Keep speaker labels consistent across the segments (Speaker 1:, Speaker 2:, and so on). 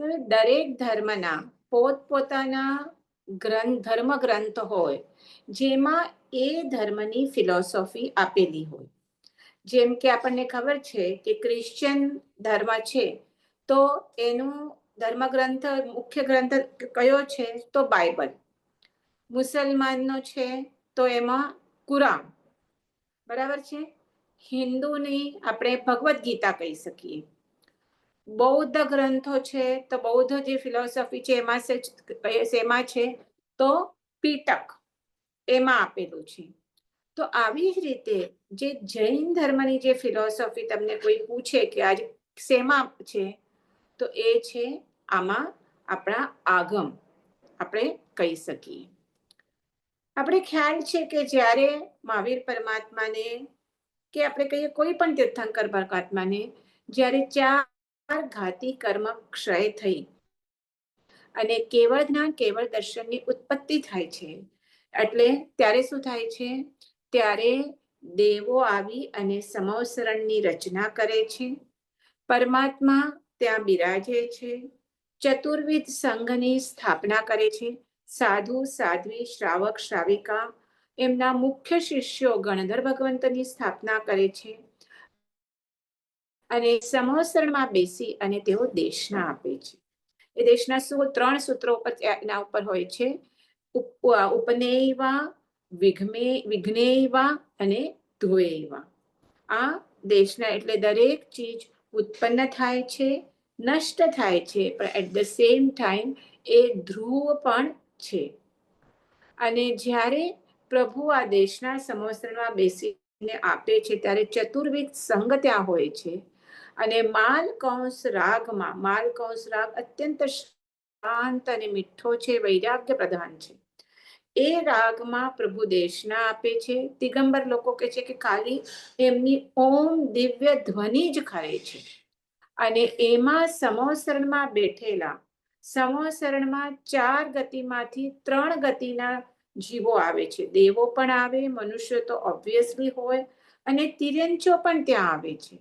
Speaker 1: હવે દરેક ધર્મના પોતપોતાના ધર્મ ગ્રંથ હોય, જેમાં એ ધર્મની ફિલોસોફી આપેલી હોય. જેમ કે આપણને ખબર છે કે ક્રિશ્ચિયન ધર્મ છે, તો એનું ધર્મગ્રંથ મુખ્ય ગ્રંથ કયો છે? તો બાઇબલ. મુસલમાનનો છે તો એમાં કુરાન, બરાબર છે. હિન્દુની આપણે ભગવદ્ ગીતા કહી શકીએ. બૌદ્ધ ગ્રંથો છે તો બૌદ્ધ જે ફિલોસોફી છે એમાં છે તો પીટક, એમાં આપેલું છે. તો આવી જ રીતે જે જૈન ધર્મની જે ફિલોસોફી તમને કોઈ પૂછે કે આજ શેમાં છે, તો એ છે આમાં આપણા આગમ આપણે કહી શકીએ. આપણે ખ્યાલ છે કે જ્યારે મહાવીર પરમાત્માને કે આપણે કહીએ કોઈ પણ તીર્થંકર પરમાત્માને જ્યારે 4 ઘાતી કર્મ ક્ષય થઈ અને કેવળ જ્ઞાન કેવળ દર્શનની ઉત્પત્તિ થાય છે, એટલે ત્યારે શું થાય છે? ત્યારે દેવો આવી અને સમવસરણની રચના કરે છે. પરમાત્મા ત્યાં બિરાજે છે. ચતુર્વિધ સંઘની સ્થાપના કરે છે. સાધુ સાધ્વી શ્રાવક શ્રાવિકા એમના મુખ્ય શિષ્યો ગણધર ભગવંતની સ્થાપના કરે છે અને સમવસરણમાં બેસી અને તેઓ દેશના આપે છે. એ દેશના 3 સૂત્રો ઉપર એના ઉપર હોય છે: ઉપનેયવા, વિઘ્નેયવા અને ધ્રુવેયવા. આ દેશના એટલે દરેક ચીજ ઉત્પન્ન થાય છે, નષ્ટ થાય છે, પણ એટ ધ સેમ ટાઈમ એ ધ્રુવ પણ છે. અને જ્યારે પ્રભુ આ દેશના સમવસરણમાં બેસીને આપે છે ત્યારે ચતુર્વિધ સંઘ ત્યાં હોય છે. અને માલ કૌંસ રાગમાં, માલ કૌંસ રાગ અત્યંત શાંત અને મીઠો છે, વૈરાગ્ય પ્રધાન છે. એ રાગમાં પ્રભુ દેશના આપે છે. દિગંબર લોકો કહે છે કે ખાલી એમની ઓમ દિવ્ય ધ્વનિ જ ખરે છે. અને એમાં સમવસરણમાં બેઠેલા, સમવસરણમાં 4 ગતિમાંથી 3 ગતિના જીવો આવે છે. દેવો પણ આવે, મનુષ્ય તો ઓબ્વિયસલી હોય, અને તિર્યંચો પણ ત્યાં આવે છે.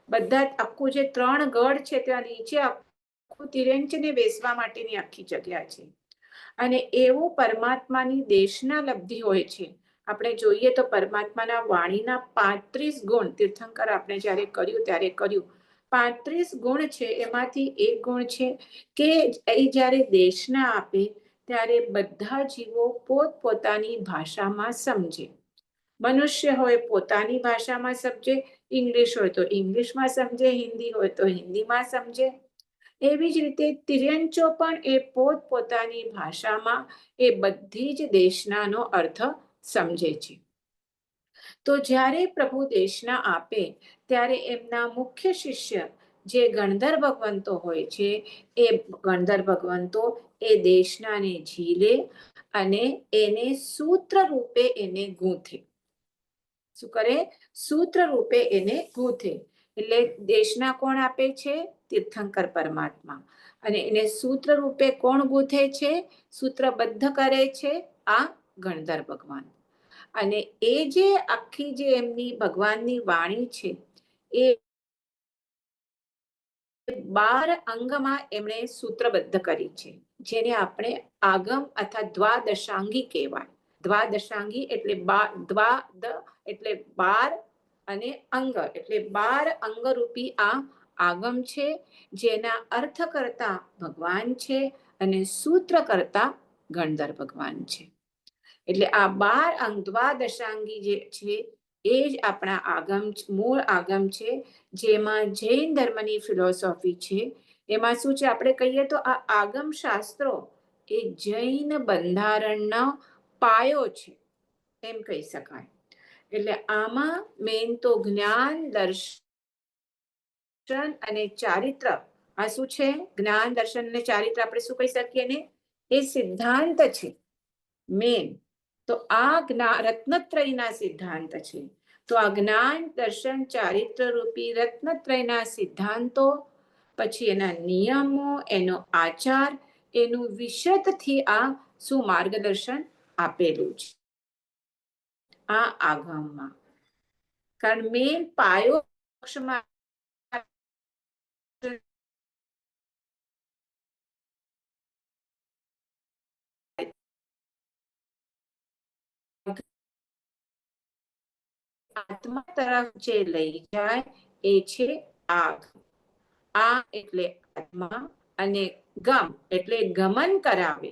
Speaker 1: બધા આખું જે 3 ગઢ છે ત્યાં નીચે આખું તિર્યંચને બેસવા માટેની આખી જગ્યા છે. અને એવું પરમાત્માની દેશના લબ્ધિ હોય છે. આપણે જોઈએ તો પરમાત્માના વાણીના 35 ગુણ, તીર્થંકર આપણે જ્યારે કર્યું ત્યારે કર્યું, 35 ગુણ છે. એમાંથી એક ગુણ છે કે એ જ્યારે દેશના આપે ત્યારે બધા જીવો પોતપોતાની ભાષામાં સમજે. મનુષ્ય હોય પોતાની ભાષામાં સમજે, ઇંગ્લિશ હોય તો ઇંગ્લિશમાં સમજે, હિન્દી હોય તો હિન્દીમાં સમજે. એવી જ રીતે તિર્યંચો પણ એ પોતપોતાની ભાષામાં એ બધી જ દેશનાનો અર્થ સમજે છે. તો જ્યારે પ્રભુ દેશના આપે ત્યારે એમના મુખ્ય શિષ્ય જે ગણધર ભગવંતો હોય છે, એ ગણધર ભગવંતો એ દેશનાને ઝીલે અને એને સૂત્ર રૂપે એને ગૂંથે. શું કરે? સૂત્ર રૂપે એને ગૂંથે. એટલે દેશના કોણ આપે છે? તીર્થંકર પરમાત્મા. અને એને સૂત્ર રૂપે કોણ ગૂંથે છે? સૂત્રબદ્ધ કરે છે આ ગણધર ભગવાન. અને એ જે આખી જે એમની ભગવાનની વાણી છે, એ 12 અંગમાં એમણે સૂત્રબદ્ધ કરી છે, જેને આપણે આગમ અથવા દ્વાદશાંગી કહેવાય. દ્વાદશાંગી એટલે દ્વાદ એટલે 12 અને અંગ એટલે 12 અંગરૂપી આ આગમ છે, જેના અર્થ કરતા ભગવાન છે અને સૂત્ર કરતા ગણધર ભગવાન છે. એટલે આ 12 અંગ દ્વાદશાંગી જે છે એ જ આપણા આગમ, મૂળ આગમ છે, જેમાં જૈન ધર્મની ફિલોસોફી છે. એમાં શું છે? આપણે કહીએ તો આ આગમ શાસ્ત્રો એ જૈન બંધારણનો પાયો છે એમ કહી શકાય. એટલે આમાં મેન તો જ્ઞાન, દર્શન અને ચારિત્ર. આ શું છે? જ્ઞાન, દર્શન અને ચારિત્ર આપણે શું કહી શકીએ ને? એ સિદ્ધાંત છે મેન. તો આ રત્નત્રયના સિદ્ધાંત છે. તો આ જ્ઞાન, દર્શન, ચારિત્ર રૂપી રત્નત્રયના સિદ્ધાંતો, પછી એના નિયમો, એનો આચાર, એનું વિશદથી આ શું માર્ગદર્શન આપેલું છે આ આગમમાં. કારણ મેન પાયો આત્મા તરફ જે લઈ જાય એ છે આગ. આ એટલે આત્મા અને ગમ એટલે ગમન કરાવે.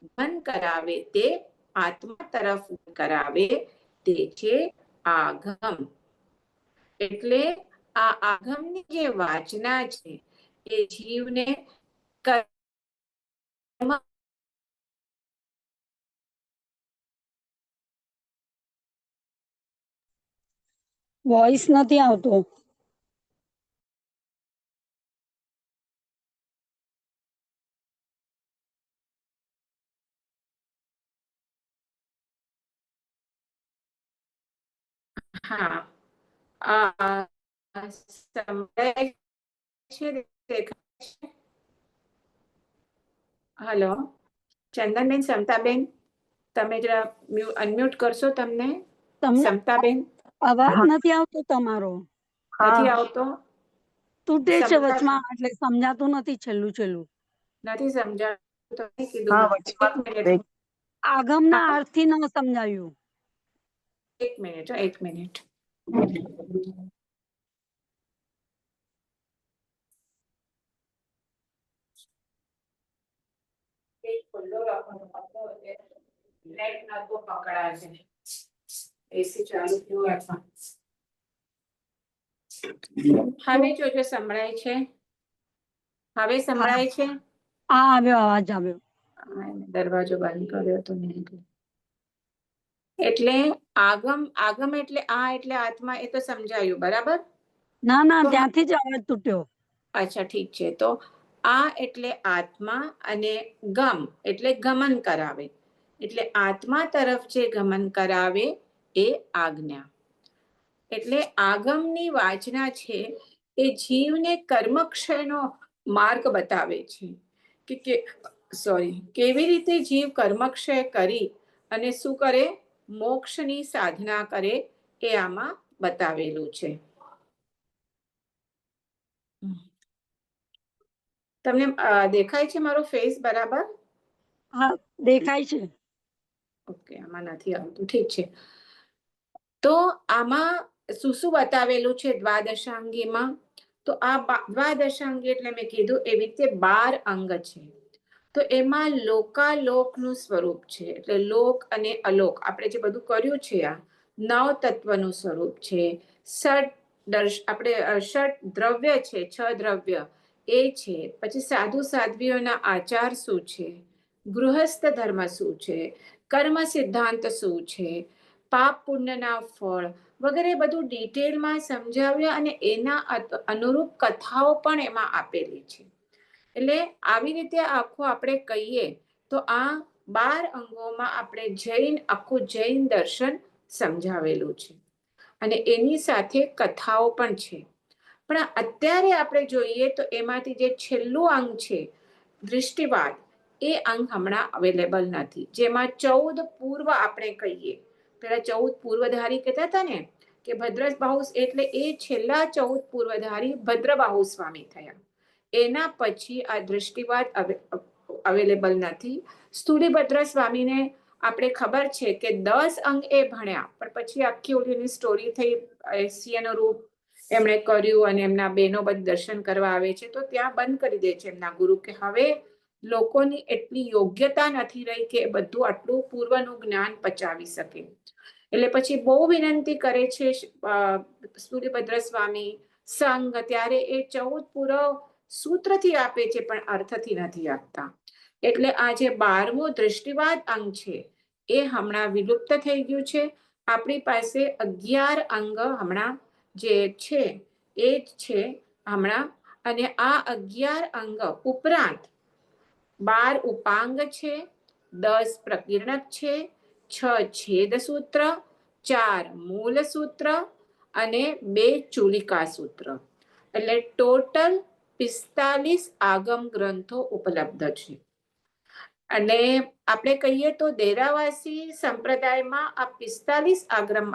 Speaker 1: ગમન કરાવે તે આત્મા તરફ કરાવે તે છે આગમ. એટલે આ આગમની જે વાચના છે એ જીવને કર્મ
Speaker 2: વોઇસ નથી આવતો.
Speaker 1: હા સંભળાય છે, દેખાય છે? હલો ચંદનબેન, સમતાબેન, તમે જરા અનમ્યુટ કરશો તમને?
Speaker 2: તમને
Speaker 1: સમતાબેન
Speaker 2: અવાજ નથી આવતો તમારો.
Speaker 1: નથી આવતો?
Speaker 2: તૂટે છે
Speaker 1: સમતા
Speaker 2: વચમાં, એટલે સમજાતું નથી છેલ્લું છેલ્લું.
Speaker 1: નથી સમજાતું તો મેં કીધું એક મિનિટ.
Speaker 2: આગમના
Speaker 1: હા,
Speaker 2: અર્થથી ન સમજાયું.
Speaker 1: એક મિનિટ, એક મિનિટ. નેટ નતો પકડાશે. એસી ચાલુ થયું અથવા હવે જોજો સંભળાય છે? હવે સંભળાય છે?
Speaker 2: હા, આવ્યો, અવાજ આવ્યો.
Speaker 1: દરવાજો બંધ કર્યો તો મેં. એટલે આગમ, આગમ એટલે આ એટલે આત્મા, એ તો સમજાયું બરાબર?
Speaker 2: ના ના,
Speaker 1: તો
Speaker 2: ત્યાંથી જ અવાજ તૂટ્યો.
Speaker 1: અચ્છા, ઠીક છે. તો આ એટલે આત્મા અને ગમ એટલે ગમન કરાવે. એટલે આત્મા તરફ જે ગમન કરાવે એ આજ્ઞા. એટલે આગમની વાચના છે એ જીવને કર્મક્ષયનો માર્ગ બતાવે છે કે સોરી, કેવી રીતે જીવ કર્મક્ષય કરી અને શું કરે, મોક્ષની સાધના કરે, એ આમાં બતાવેલું છે. તમને દેખાય છે મારો ફેસ બરાબર?
Speaker 2: હા, દેખાય છે.
Speaker 1: ઓકે, આમાં નથી આવતું, ઠીક છે. તો આમાં શું શું બતાવેલું છે દ્વાદશાંગીમાં? તો આ દ્વાદશાંગી એટલે મેં કીધું એવી રીતે 12 અંગ છે. તો એમાં લોકાલોકનું સ્વરૂપ છે. એટલે લોક અને અલોક, આપણે જે બધું કર્યું છે આ 9 તત્વનું સ્વરૂપ છે. આપણે ષટ દ્રવ્ય છે, 6 દ્રવ્ય એ છે. પછી સાધુ સાધ્વીઓના આચાર શું છે, ગૃહસ્થ ધર્મ શું છે, કર્મ સિદ્ધાંત શું છે, પાપ પુણ્યના ફળ વગેરે બધું ડિટેલમાં સમજાવ્યા અને એના અનુરૂપ કથાઓ પણ એમાં આપેલી છે. એટલે આવી રીતે આખું આપણે કહીએ તો આ 12 અંગોમાં આપણે આખું જૈન દર્શન સમજાવેલું છે અને એની સાથે કથાઓ પણ છે. પણ અત્યારે આપણે જોઈએ તો એમાંથી જે છેલ્લું અંગ છે દૃષ્ટિવાદ, એ અંગ હમણાં અવેલેબલ નથી. જેમાં 14 પૂર્વ આપણે કહીએ, પેલા 14 પૂર્વધારી કહેતા હતા ને, કે ભદ્રબાહુ એટલે એ છેલ્લા 14 પૂર્વધારી ભદ્રબાહુ સ્વામી થયા. એના પછી આ દૃષ્ટિવાદ અવેલેબલ નથી. સ્થૂળીભદ્ર સ્વામીને આપણે ખબર છે કે 10 અંગ એ ભણ્યા, પણ પછી આખી ઓલીની સ્ટોરી થઈ, સિંહનું રૂપ એમણે કર્યું અને એમના બહેનો બધી દર્શન કરવા આવે છે, તો ત્યાં બંધ કરી દે છે એમના ગુરુ કે હવે લોકોની એટલી યોગ્યતા નથી રહી કે બધું આટલું પૂર્વનું જ્ઞાન પચાવી શકે. એટલે પછી બહુ વિનંતી કરે છે સ્થૂળીભદ્ર સ્વામી સંઘ, ત્યારે એ 14 પૂર્વ સૂત્રથી આપે છે પણ અર્થથી નથી આપતા. એટલે આ જે 12મું દૃષ્ટિવાદ અંગ છે એ હમણાં વિલુપ્ત થઈ ગયું છે. આપણી પાસે 11 અંગ હમણાં જે છે એ જ છે હમણાં. અને આ 11 અંગ ઉપરાંત 12 ઉપાંગ છે, 10 પ્રકીર્ણક છે, 6 છેદ સૂત્ર, 4 મૂળ સૂત્ર અને 2 ચૂલિકા સૂત્ર. એટલે ટોટલ 45 આગમ ગ્રંથો ઉપલબ્ધ છે. અને આપણે કહીએ તો દેરાવાસી સંપ્રદાયમાં આ 45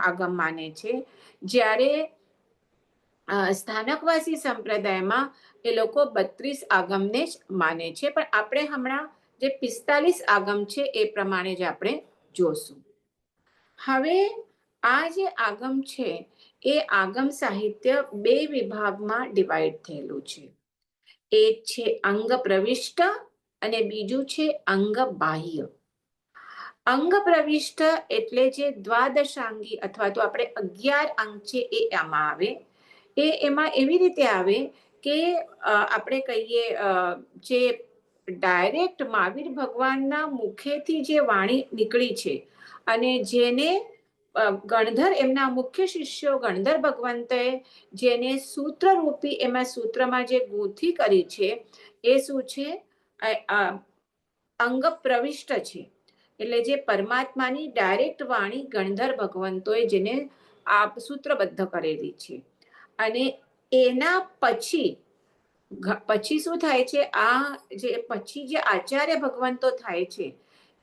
Speaker 1: આગમ માને છે, જ્યારે સ્થાનકવાસી સંપ્રદાયમાં એ લોકો 32 આગમને જ માને છે. પણ આપણે હમણાં જે 45 આગમ છે એ પ્રમાણે જ આપણે જોશું. હવે આ જે આગમ છે એ આગમ સાહિત્ય બે વિભાગમાં ડિવાઈડ થયેલું છે. એક છે અંગ પ્રવિષ્ટ અને બીજું છે અંગ બાહ્ય. અંગ પ્રવિષ્ટ એટલે જે દ્વાદશાંગી અથવા તો આપણે 11 અંગ છે એ આમાં આવે. એમાં એવી રીતે આવે કે આપણે કહીએ જે ડાયરેક્ટ મહાવીર ભગવાનના મુખેથી જે વાણી નીકળી છે અને જેને ગણધર એમના મુખ્ય શિષ્યો ગણધર ભગવંતે જેને સૂત્રરૂપી એમાં સૂત્રમાં જે ગૂંથી કરી છે એ શું છે અંગ પ્રવિષ્ટ છે. એટલે જે પરમાત્માની ડાયરેક્ટ વાણી ગણધર ભગવંતોએ જેને આ સૂત્રબદ્ધ કરેલી છે. અને એના પછી શું થાય છે, આ જે પછી જે આચાર્ય ભગવંતો થાય છે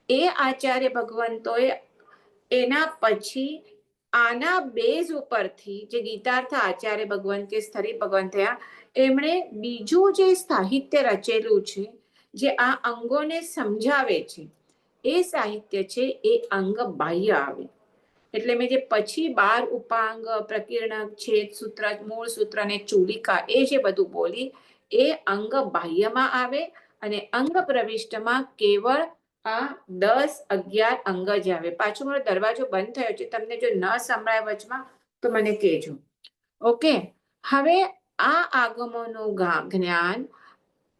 Speaker 1: એ આચાર્ય ભગવંતોએ એના પછી આના બેઝ ઉપરથી જે ગીતાર્થ આચાર્ય ભગવંત કે સ્થરી ભગવંત થયા એમણે બીજું જે સાહિત્ય રચેલું છે જે આ અંગોને સમજાવે છે એ સાહિત્ય છે એ અંગ બાહ્ય આવે. એટલે મેં જે પછી 12 ઉપાંગ પ્રકીર્ણક છેદ સૂત્ર મૂળ સૂત્ર ને ચૂલિકા એ જે બધું બોલી એ અંગ બાહ્યમાં આવે અને અંગ પ્રવિષ્ટમાં કેવળ આ 10-11 અંગ જ આવે. પાછું મારો દરવાજો બંધ થયો છે, તમને જો ન સંભળાય વચમાં તો મને કહેજો. ઓકે, હવે આ આગમોનું જ્ઞાન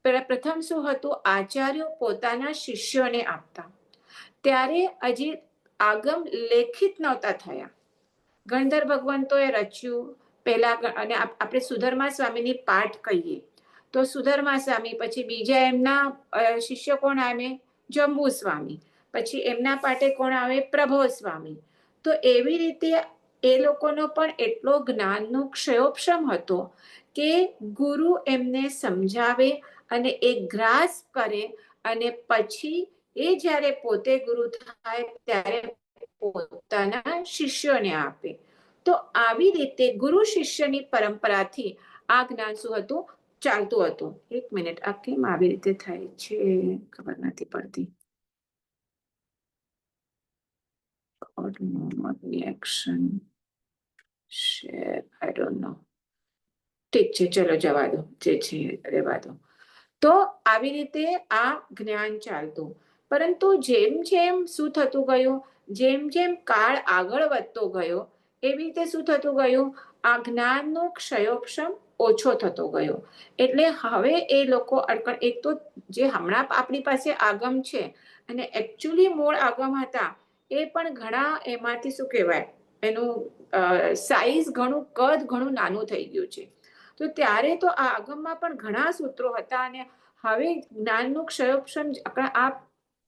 Speaker 1: પ્રથમ શું હતું, આચાર્યો પોતાના શિષ્યોને આપતા. ત્યારે હજી આગમ લેખિત નહોતા થયા. ગણધર ભગવંતોએ રચ્યું પહેલા, અને આપણે સુધર્મા સ્વામીની પાઠ કહીએ તો સુધર્મા સ્વામી, પછી બીજા એમના શિષ્ય કોણ આવે, જંબુ સ્વામી, પછી એમના પાઠે કોણ આવે, પ્રભો સ્વામી. તો એવી રીતે એ લોકોનો પણ એટલો જ્ઞાનનો ક્ષયોક્ષમ હતો કે ગુરુ એમને સમજાવે અને એ ગ્રાસ કરે અને પછી એ જ્યારે પોતે ગુરુ થાય ત્યારે પોતાના શિષ્યોને આપે. તો આવી રીતે ગુરુ શિષ્યની પરંપરાથી આ જ્ઞાન શું હતું, ચાલતું હતું. એક મિનિટ, આ કેમ આવી રીતે થાય છે ખબર નથી પડતી. Reaction share, I don't know. ઠીક છે, ચલો જવા દો, જે છે રહેવા દો. તો આવી રીતે આ જ્ઞાન ચાલતું. પરંતુ જેમ જેમ શું થતું ગયું, જેમ જેમ કાળ આગળ વધતો ગયો એવી રીતે શું થતું ગયું, આ જ્ઞાનનો ક્ષયોક્ષમ ઓછો થતો ગયો. એટલે હવે એ લોકો એક તો જે હમણાં આપણી પાસે આગમ છે અને એકચ્યુઅલી મૂળ આગમ હતા એ પણ ઘણા એમાંથી શું કહેવાય એનું સાઈઝ ઘણું, કદ ઘણું નાનું થઈ ગયું છે. તો ત્યારે તો આ આગમમાં પણ ઘણા સૂત્રો હતા અને હવે જ્ઞાનનું ક્ષયોક્ષમ આ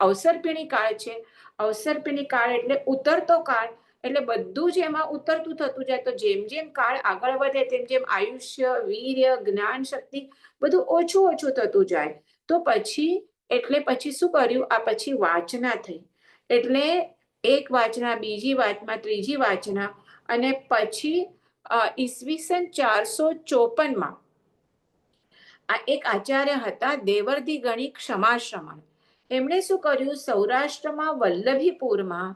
Speaker 1: અવસરપીણી કાળ છે. અવસરપીણી કાળ એટલે ઉતરતો કાળ, એટલે બધું જ એમાં ઉતરતું થતું જાય. તો જેમ જેમ કાળ આગળ વધે તેમ જેમ આયુષ્ય, વીર્ય, જ્ઞાન શક્તિ બધું ઓછું ઓછું થતું જાય. તો પછી શું કર્યું, આ પછી વાચના થઈ. એટલે એક વાચના, બીજી વાચના, ત્રીજી વાચના, અને પછી ઈસવીસન 454 આ એક આચાર્ય હતા દેવર્ધિ ગણિક ક્ષમાશ્રમણ. એમણે શું કર્યું, સૌરાષ્ટ્રમાં વલ્લભીપુરમાં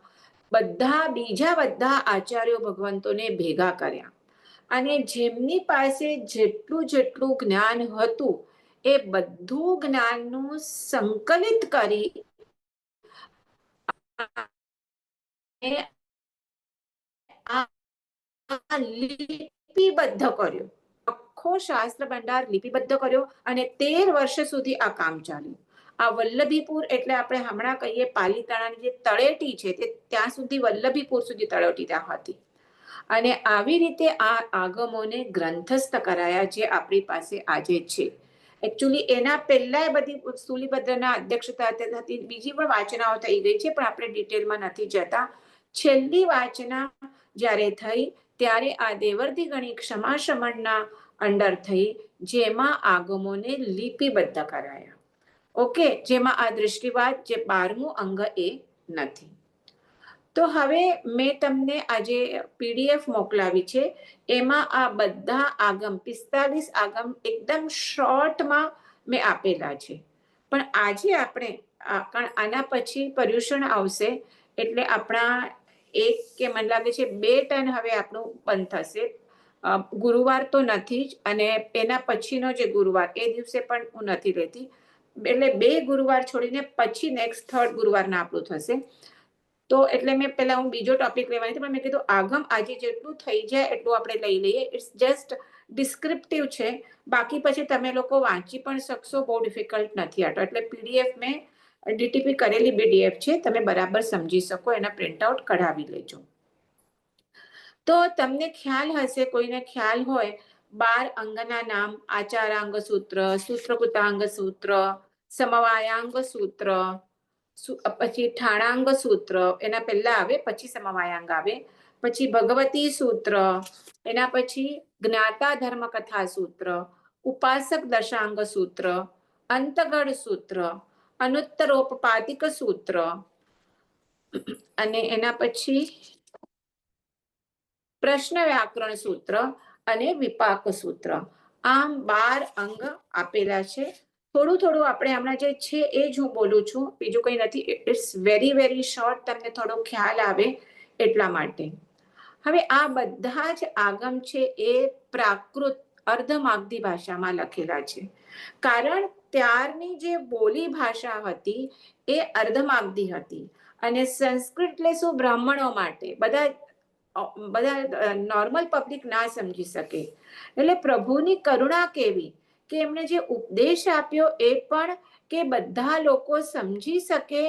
Speaker 1: બીજા બધા આચાર્યો ભગવંતોને ભેગા કર્યા અને જેમની પાસે જેટલું જેટલું જ્ઞાન હતું એ બધું જ્ઞાનનું સંકલિત કરી લિપિબદ્ધ કર્યો. આખો શાસ્ત્ર ભંડાર લિપિબદ્ધ કર્યો અને 13 વર્ષ સુધી આ કામ ચાલ્યું. આ વલ્લભીપુર એટલે આપણે હમણાં કહીએ પાલીતાણાની જે તળેટી છે તે ત્યાં સુધી વલ્લભીપુર સુધી તળેટી ત્યાં હતી. અને આવી રીતે આ આગમોને ગ્રંથસ્થ કરાયા જે આપણી પાસે આજે છે. એકચ્યુઅલી એના પહેલા બધી સ્થૂલીભદ્રના અધ્યક્ષતા હતી, બીજી પણ વાચનાઓ થઈ ગઈ છે પણ આપણે ડિટેલમાં નથી જતા. છેલ્લી વાચના જ્યારે થઈ ત્યારે આ દેવર્ધિ ગણિક ક્ષમાશ્રમણના અંડર થઈ, જેમાં આગમોને લિપિબદ્ધ કરાયા. ઓકે, જેમાં આ દૃષ્ટિવાદ જે 12મું અંગ એ નથી. તો હવે મેં તમને આજે પીડીએફ મોકલાવી છે, એમાં આ બધા આગમ 45 આગમ એકદમ શોર્ટમાં મેં આપેલા છે. પણ આજે આપણે આના પછી પર્યુષણ આવશે એટલે આપણા 1 કે મને લાગે છે 2 ટન હવે આપણું બંધ થશે. ગુરુવાર તો નથી જ, અને એના પછીનો જે ગુરુવાર એ દિવસે પણ હું નથી લેતી. એટલે 2 ગુરુવાર છોડીને પછી નેક્સ્ટ 3rd ગુરુવારના આપણું થશે. તો એટલે મેં પહેલા હું બીજો ટોપિક લેવાની હતી, પણ મેં કીધું આગમ આજે જેટલું થઈ જાય એટલું આપણે લઈ લઈએ. ઇટ્સ જસ્ટ ડિસ્ક્રિપ્ટિવ છે, બાકી પછી તમે લોકો વાંચી પણ શકશો, બહુ ડિફિકલ્ટ નથી આટો. એટલે પીડીએફ મેં ડીટીપી કરેલી પીડીએફ છે, તમે બરાબર સમજી શકો, એના પ્રિન્ટઆઉટ કઢાવી લેજો. તો તમને ખ્યાલ હશે, કોઈને ખ્યાલ હોય, 12 અંગના નામ: આચારાંગ સૂત્ર, સૂત્રકૃતાંગ સૂત્ર, સમવાયાંગ સૂત્ર, પછી ઠાણાંગ સૂત્ર, એના પહેલા આવે, પછી સમવાયાંગ આવે, પછી ભગવતી સૂત્ર, એના પછી જ્ઞાતા ધર્મ કથા સૂત્ર, ઉપાસક દશાંગ સૂત્ર, અંતગળ સૂત્ર, અનુત્તરોપપાતિક સૂત્ર, અને એના પછી પ્રશ્ન વ્યાકરણ સૂત્ર અને વિપાક સૂત્ર. આમ 12 અંગ આપેલા છે. થોડું થોડું આપણે હમણાં જે છે એ જ હું બોલું છું, બીજું કંઈ નથી. ઇટ્સ વેરી વેરી શોર્ટ, તમને થોડો ખ્યાલ આવે એટલા માટે. હવે આ બધા જ આગમ છે એ પ્રાકૃત અર્ધમાગધી ભાષામાં લખેલા છે, કારણ ત્યારની જે બોલી ભાષા હતી એ અર્ધમાગધી હતી. અને સંસ્કૃત એટલે શું, બ્રાહ્મણો માટે, બધા નોર્મલ પબ્લિક ના સમજી શકે. એટલે પ્રભુની કરુણા કેવી કે એમણે જે ઉપદેશ આપ્યો એ પણ કે બધા લોકો સમજી શકે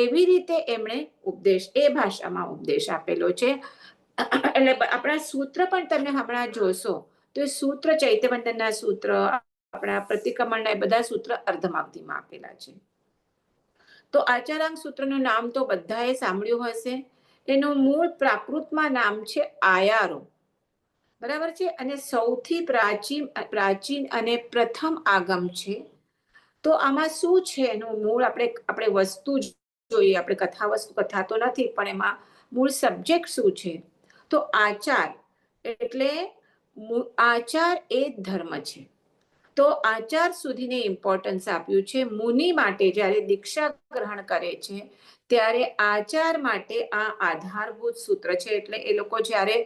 Speaker 1: એવી રીતે એમણે ઉપદેશ એ ભાષામાં ઉપદેશ આપેલો છે. એટલે આપણા સૂત્ર પણ તમે હમણાં જોશો તો એ સૂત્ર, ચૈત્યવંદનના સૂત્ર, આપણા પ્રતિક્રમણના, એ બધા સૂત્ર અર્ધમાગધીમાં આપેલા છે. તો આચારાંગ સૂત્રનું નામ તો બધાએ સાંભળ્યું હશે. એનું મૂળ પ્રાકૃતમાં નામ છે આયારો, બરાબર છે, અને સૌથી પ્રાચીન અને પ્રથમ આગમ છે. તો આમાં શું છે એનું મૂળ, આપણે વસ્તુ જોઈએ, આપણે કથા તો નથી, પણ એમાં મૂળ સબ્જેક્ટ શું છે? તો આચાર એટલે આચાર એ ધર્મ છે. તો આચાર સુધીને ઇમ્પોર્ટન્સ આપ્યું છે. મુનિ માટે જ્યારે દીક્ષા ગ્રહણ કરે છે ત્યારે આચાર માટે આ આધારભૂત સૂત્ર છે. એટલે એ લોકો જ્યારે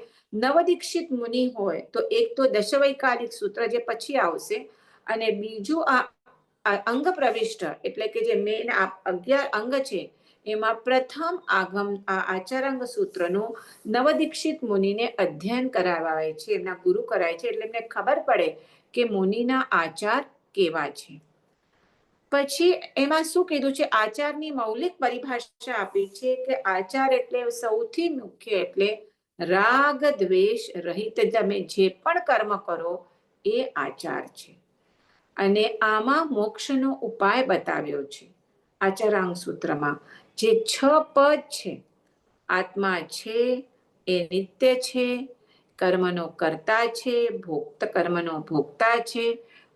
Speaker 1: નવદીક્ષિત મુનિ હોય તો એક તો દશવૈકાલિક સૂત્ર જે પછી આવશે, અને બીજું આ અંગ પ્રવિષ્ટ એટલે કે જે મેન 11 અંગ છે એમાં પ્રથમ આગમ આ આચારાંગ સૂત્રનું નવદીક્ષિત મુનિને અધ્યયન કરાવાય છે, એમના ગુરુ કરાય છે, એટલે એમને ખબર પડે કે મુનિના આચાર કેવા છે. પછી એમાં શું કીધું છે, આચારની મૌલિક પરિભાષા આપી છે કે આચાર એટલે સૌથી મુખ્ય એટલે રાગ દ્વેષ રહિત તમે જે પણ કર્મ કરો એ આચાર છે. અને આમાં મોક્ષનો ઉપાય બતાવ્યો છે આચારાંગ સૂત્રમાં. જે 6 પદ છે, આત્મા છે એ નિત્ય છે, કર્મનો કર્તા છે, કર્મનો ભોગતા છે,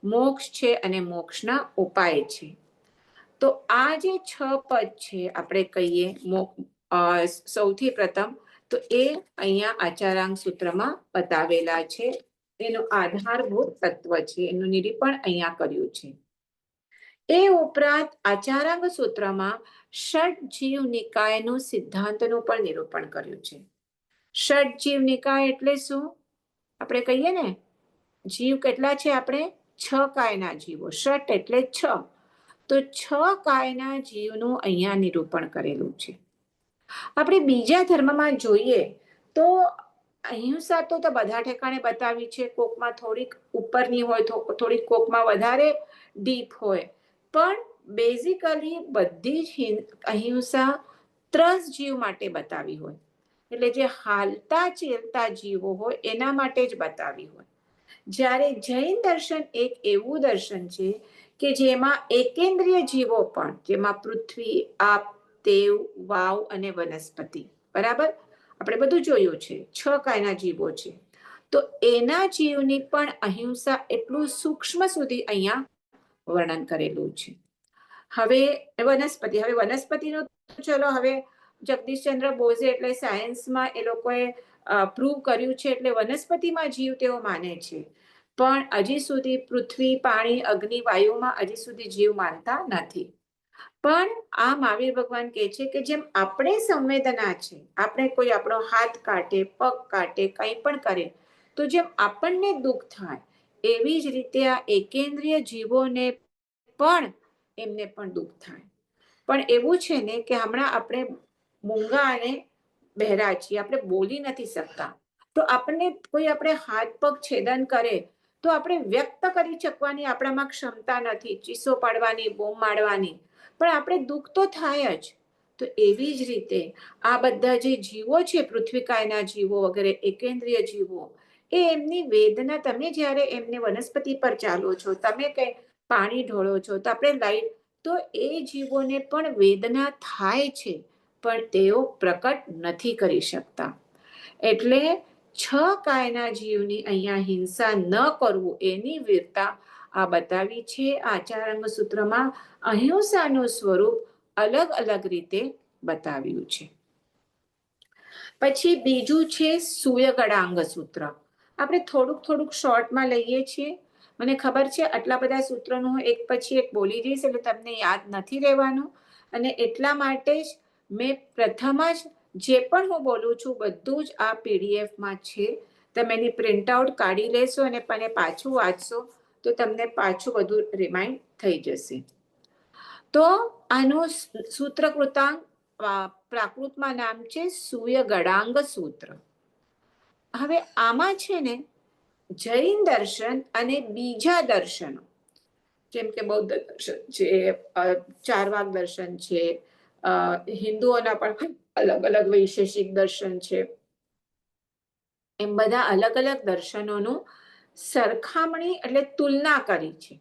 Speaker 1: મોક્ષ છે અને મોક્ષના ઉપાય છે. તો આ જે 6 પદ છે આપણે કહીએ સૌથી પ્રથમ તો એ અહીંયા આચારાંગ સૂત્રમાં બતાવેલા છે. એનું આધારભૂત તત્વ છે, એનું નિરૂપણ અહીંયા કર્યું છે. એ ઉપરાંત આચારાંગ સૂત્રમાં ષડજીવ નિકાયનું સિદ્ધાંતનું પણ નિરૂપણ કર્યું છે. ષડજીવ નિકાય એટલે શું? આપણે કહીએ ને જીવ કેટલા છે, આપણે 6 કાયના જીવો, ષટ એટલે 6, તો 6 કાયના જીવનું અહીંયા નિરૂપણ કરેલું છે. આપણે બીજા ધર્મમાં જોઈએ તો અહિંસા તો બધા ઠેકાણે બતાવી છે, કોકમાં થોડીક ઉપરની હોય, થોડીક કોકમાં વધારે ડીપ હોય, પણ બેઝિકલી બધી જ અહિંસા ત્રસ જીવ માટે બતાવી હોય, એટલે જે હાલતા ચેલતા જીવો હોય એના માટે જ બતાવી હોય. જ્યારે જૈન દર્શન એક એવું દર્શન છે કે જેમાં એકેન્દ્રિય જીવો પણ, જેમાં પૃથ્વી, આપ, તેવ, વાવ અને વનસ્પતિ, બરાબર આપણે બધું જોયું છે, 6 કાયના જીવો છે, તો એના જીવની પણ અહિંસા એટલું સૂક્ષ્મ સુધી અહીંયા વર્ણન કરેલું છે. હવે વનસ્પતિનું ચલો, હવે જગદીશચંદ્ર બોઝે એટલે સાયન્સમાં એ લોકોએ પ્રૂવ કર્યું છે, એટલે વનસ્પતિમાં જીવ તેઓ માને છે, પણ હજી સુધી પૃથ્વી, પાણી, અગ્નિ, વાયુમાં હજી સુધી જીવ માનતા નથી. પણ આ મહાવીર ભગવાન કહે છે કે જેમ આપણે સંવેદના છે, આપણે કોઈ આપણો હાથ કાટે, પગ કાટે, કંઈ પણ કરે તો જેમ આપણને દુઃખ થાય, એવી જ રીતે આ એકેન્દ્રિય જીવોને પણ એમને પણ દુઃખ થાય. પણ એવું છે ને કે હમણાં આપણે મૂંગા અને બહેરા છીએ, આપણે બોલી નથી શકતા, તો આપણને કોઈ આપણે હાથ પગ છેદન કરે તો આપણે વ્યક્ત કરી શકવાની આપણામાં ક્ષમતા નથી, ચીસો પાડવાની, બૂમ મારવાની, પણ આપણે દુઃખ તો થાય જ. તો એવી જ રીતે આ બધા જે જીવો છે, પૃથ્વીકાયના જીવો વગેરે એકેન્દ્રિય જીવો, એ એમની વેદના, તમે જ્યારે એમને વનસ્પતિ પર ચાલો છો, તમે કઈ પાણી ઢોળો છો, તો આપણે લાઈટ, તો એ જીવોને પણ વેદના થાય છે, પણ તેઓ પ્રકટ નથી કરી શકતા. એટલે 6 કાયના જીવની અહીંયા હિંસા ન કરવું, એની વીરતા આ બતાવી છે. આચારાંગ સૂત્રમાં અહિંસાનું સ્વરૂપ અલગ અલગ રીતે બતાવ્યું છે. પછી બીજું છે સૂયગડાંગ સૂત્ર. આપણે થોડુંક શોર્ટમાં લઈએ છીએ. મને ખબર છે આટલા બધા સૂત્રોનું હું એક પછી એક બોલી જઈશ એટલે તમને યાદ નથી રહેવાનું, અને એટલા માટે જ મેં પ્રથમ જ જે પણ હું બોલું છું બધું જ આ પીડીએફમાં છે. તમે એની પ્રિન્ટઆઉટ કાઢી લેશો અને મને પાછું વાંચશો તો તમને પાછું બધું રિમાઇન્ડ થઈ જશે. તો આનું સૂત્રકૃતાંક પ્રાકૃતમાં નામ છે સૂયગડાંગ સૂત્ર. હવે આમાં છે ને જૈન દર્શન અને બીજા દર્શનો, જેમ કે બૌદ્ધ દર્શન છે, ચારવાક દર્શન છે, હિન્દુઓના પણ અલગ અલગ વૈશેષિક દર્શન છે, એમ બધા અલગ અલગ દર્શનોનું સરખામણી એટલે તુલના કરી છે.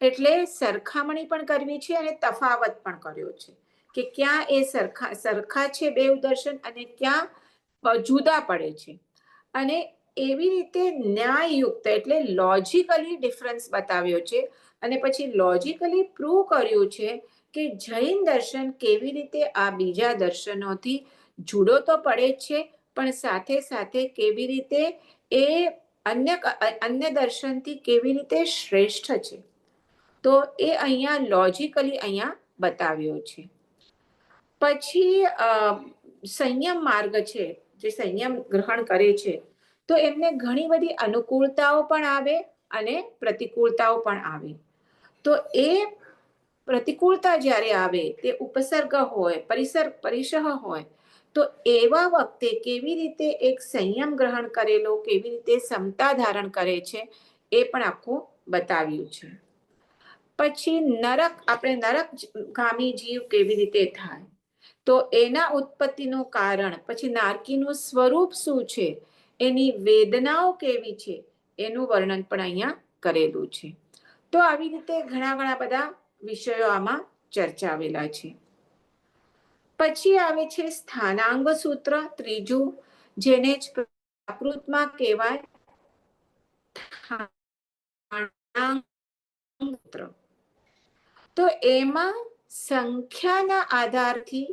Speaker 1: એટલે સરખામણી પણ કરવી છે અને તફાવત પણ કર્યો છે કે ક્યાં એ સરખા છે બેઉ દર્શન અને ક્યાં જુદા પડે છે. અને એવી રીતે ન્યાયયુક્ત એટલે લોજિકલી ડિફરન્સ બતાવ્યો છે, અને પછી લોજિકલી પ્રૂવ કર્યું છે કે જૈન દર્શન કેવી રીતે આ બીજા દર્શનોથી જુદો તો પડે છે, પણ સાથે સાથે કેવી રીતે એ અન્ય દર્શનથી કેવી રીતે શ્રેષ્ઠ છે. તો એ અહીંયા લોજિકલી અહીંયા બતાવ્યો છે. પછી સંયમ માર્ગ છે, જે સંયમ ગ્રહણ કરે છે તો એમને ઘણી બધી અનુકૂળતાઓ પણ આવે અને પ્રતિકૂળતાઓ પણ આવે. તો એ પ્રતિકૂળતા જ્યારે આવે તે ઉપસર્ગ હોય, પરિસહ હોય, તો એવા વખતે કેવી રીતે એક સંયમ ગ્રહણ કરેલો કેવી રીતે સમતા ધારણ કરે છે એ પણ આખું બતાવ્યું છે. પછી નરક, આપણે નરકગામી જીવ કેવી રીતે થાય, તો એના ઉત્પત્તિનું કારણ, પછી નારકીનું સ્વરૂપ શું છે, એની વેદનાઓ કેવી છે, એનું વર્ણન પણ અહીંયા કરેલું છે. તો આવી રીતે ઘણા બધા વિષયો આમાં ચર્ચાવેલા છે. પછી આવે છે સ્થાનાંગ સૂત્ર ત્રીજું, જેને જ પ્રાકૃતમાં કહેવાય સૂત્ર. તો એમાં સંખ્યાના આધારથી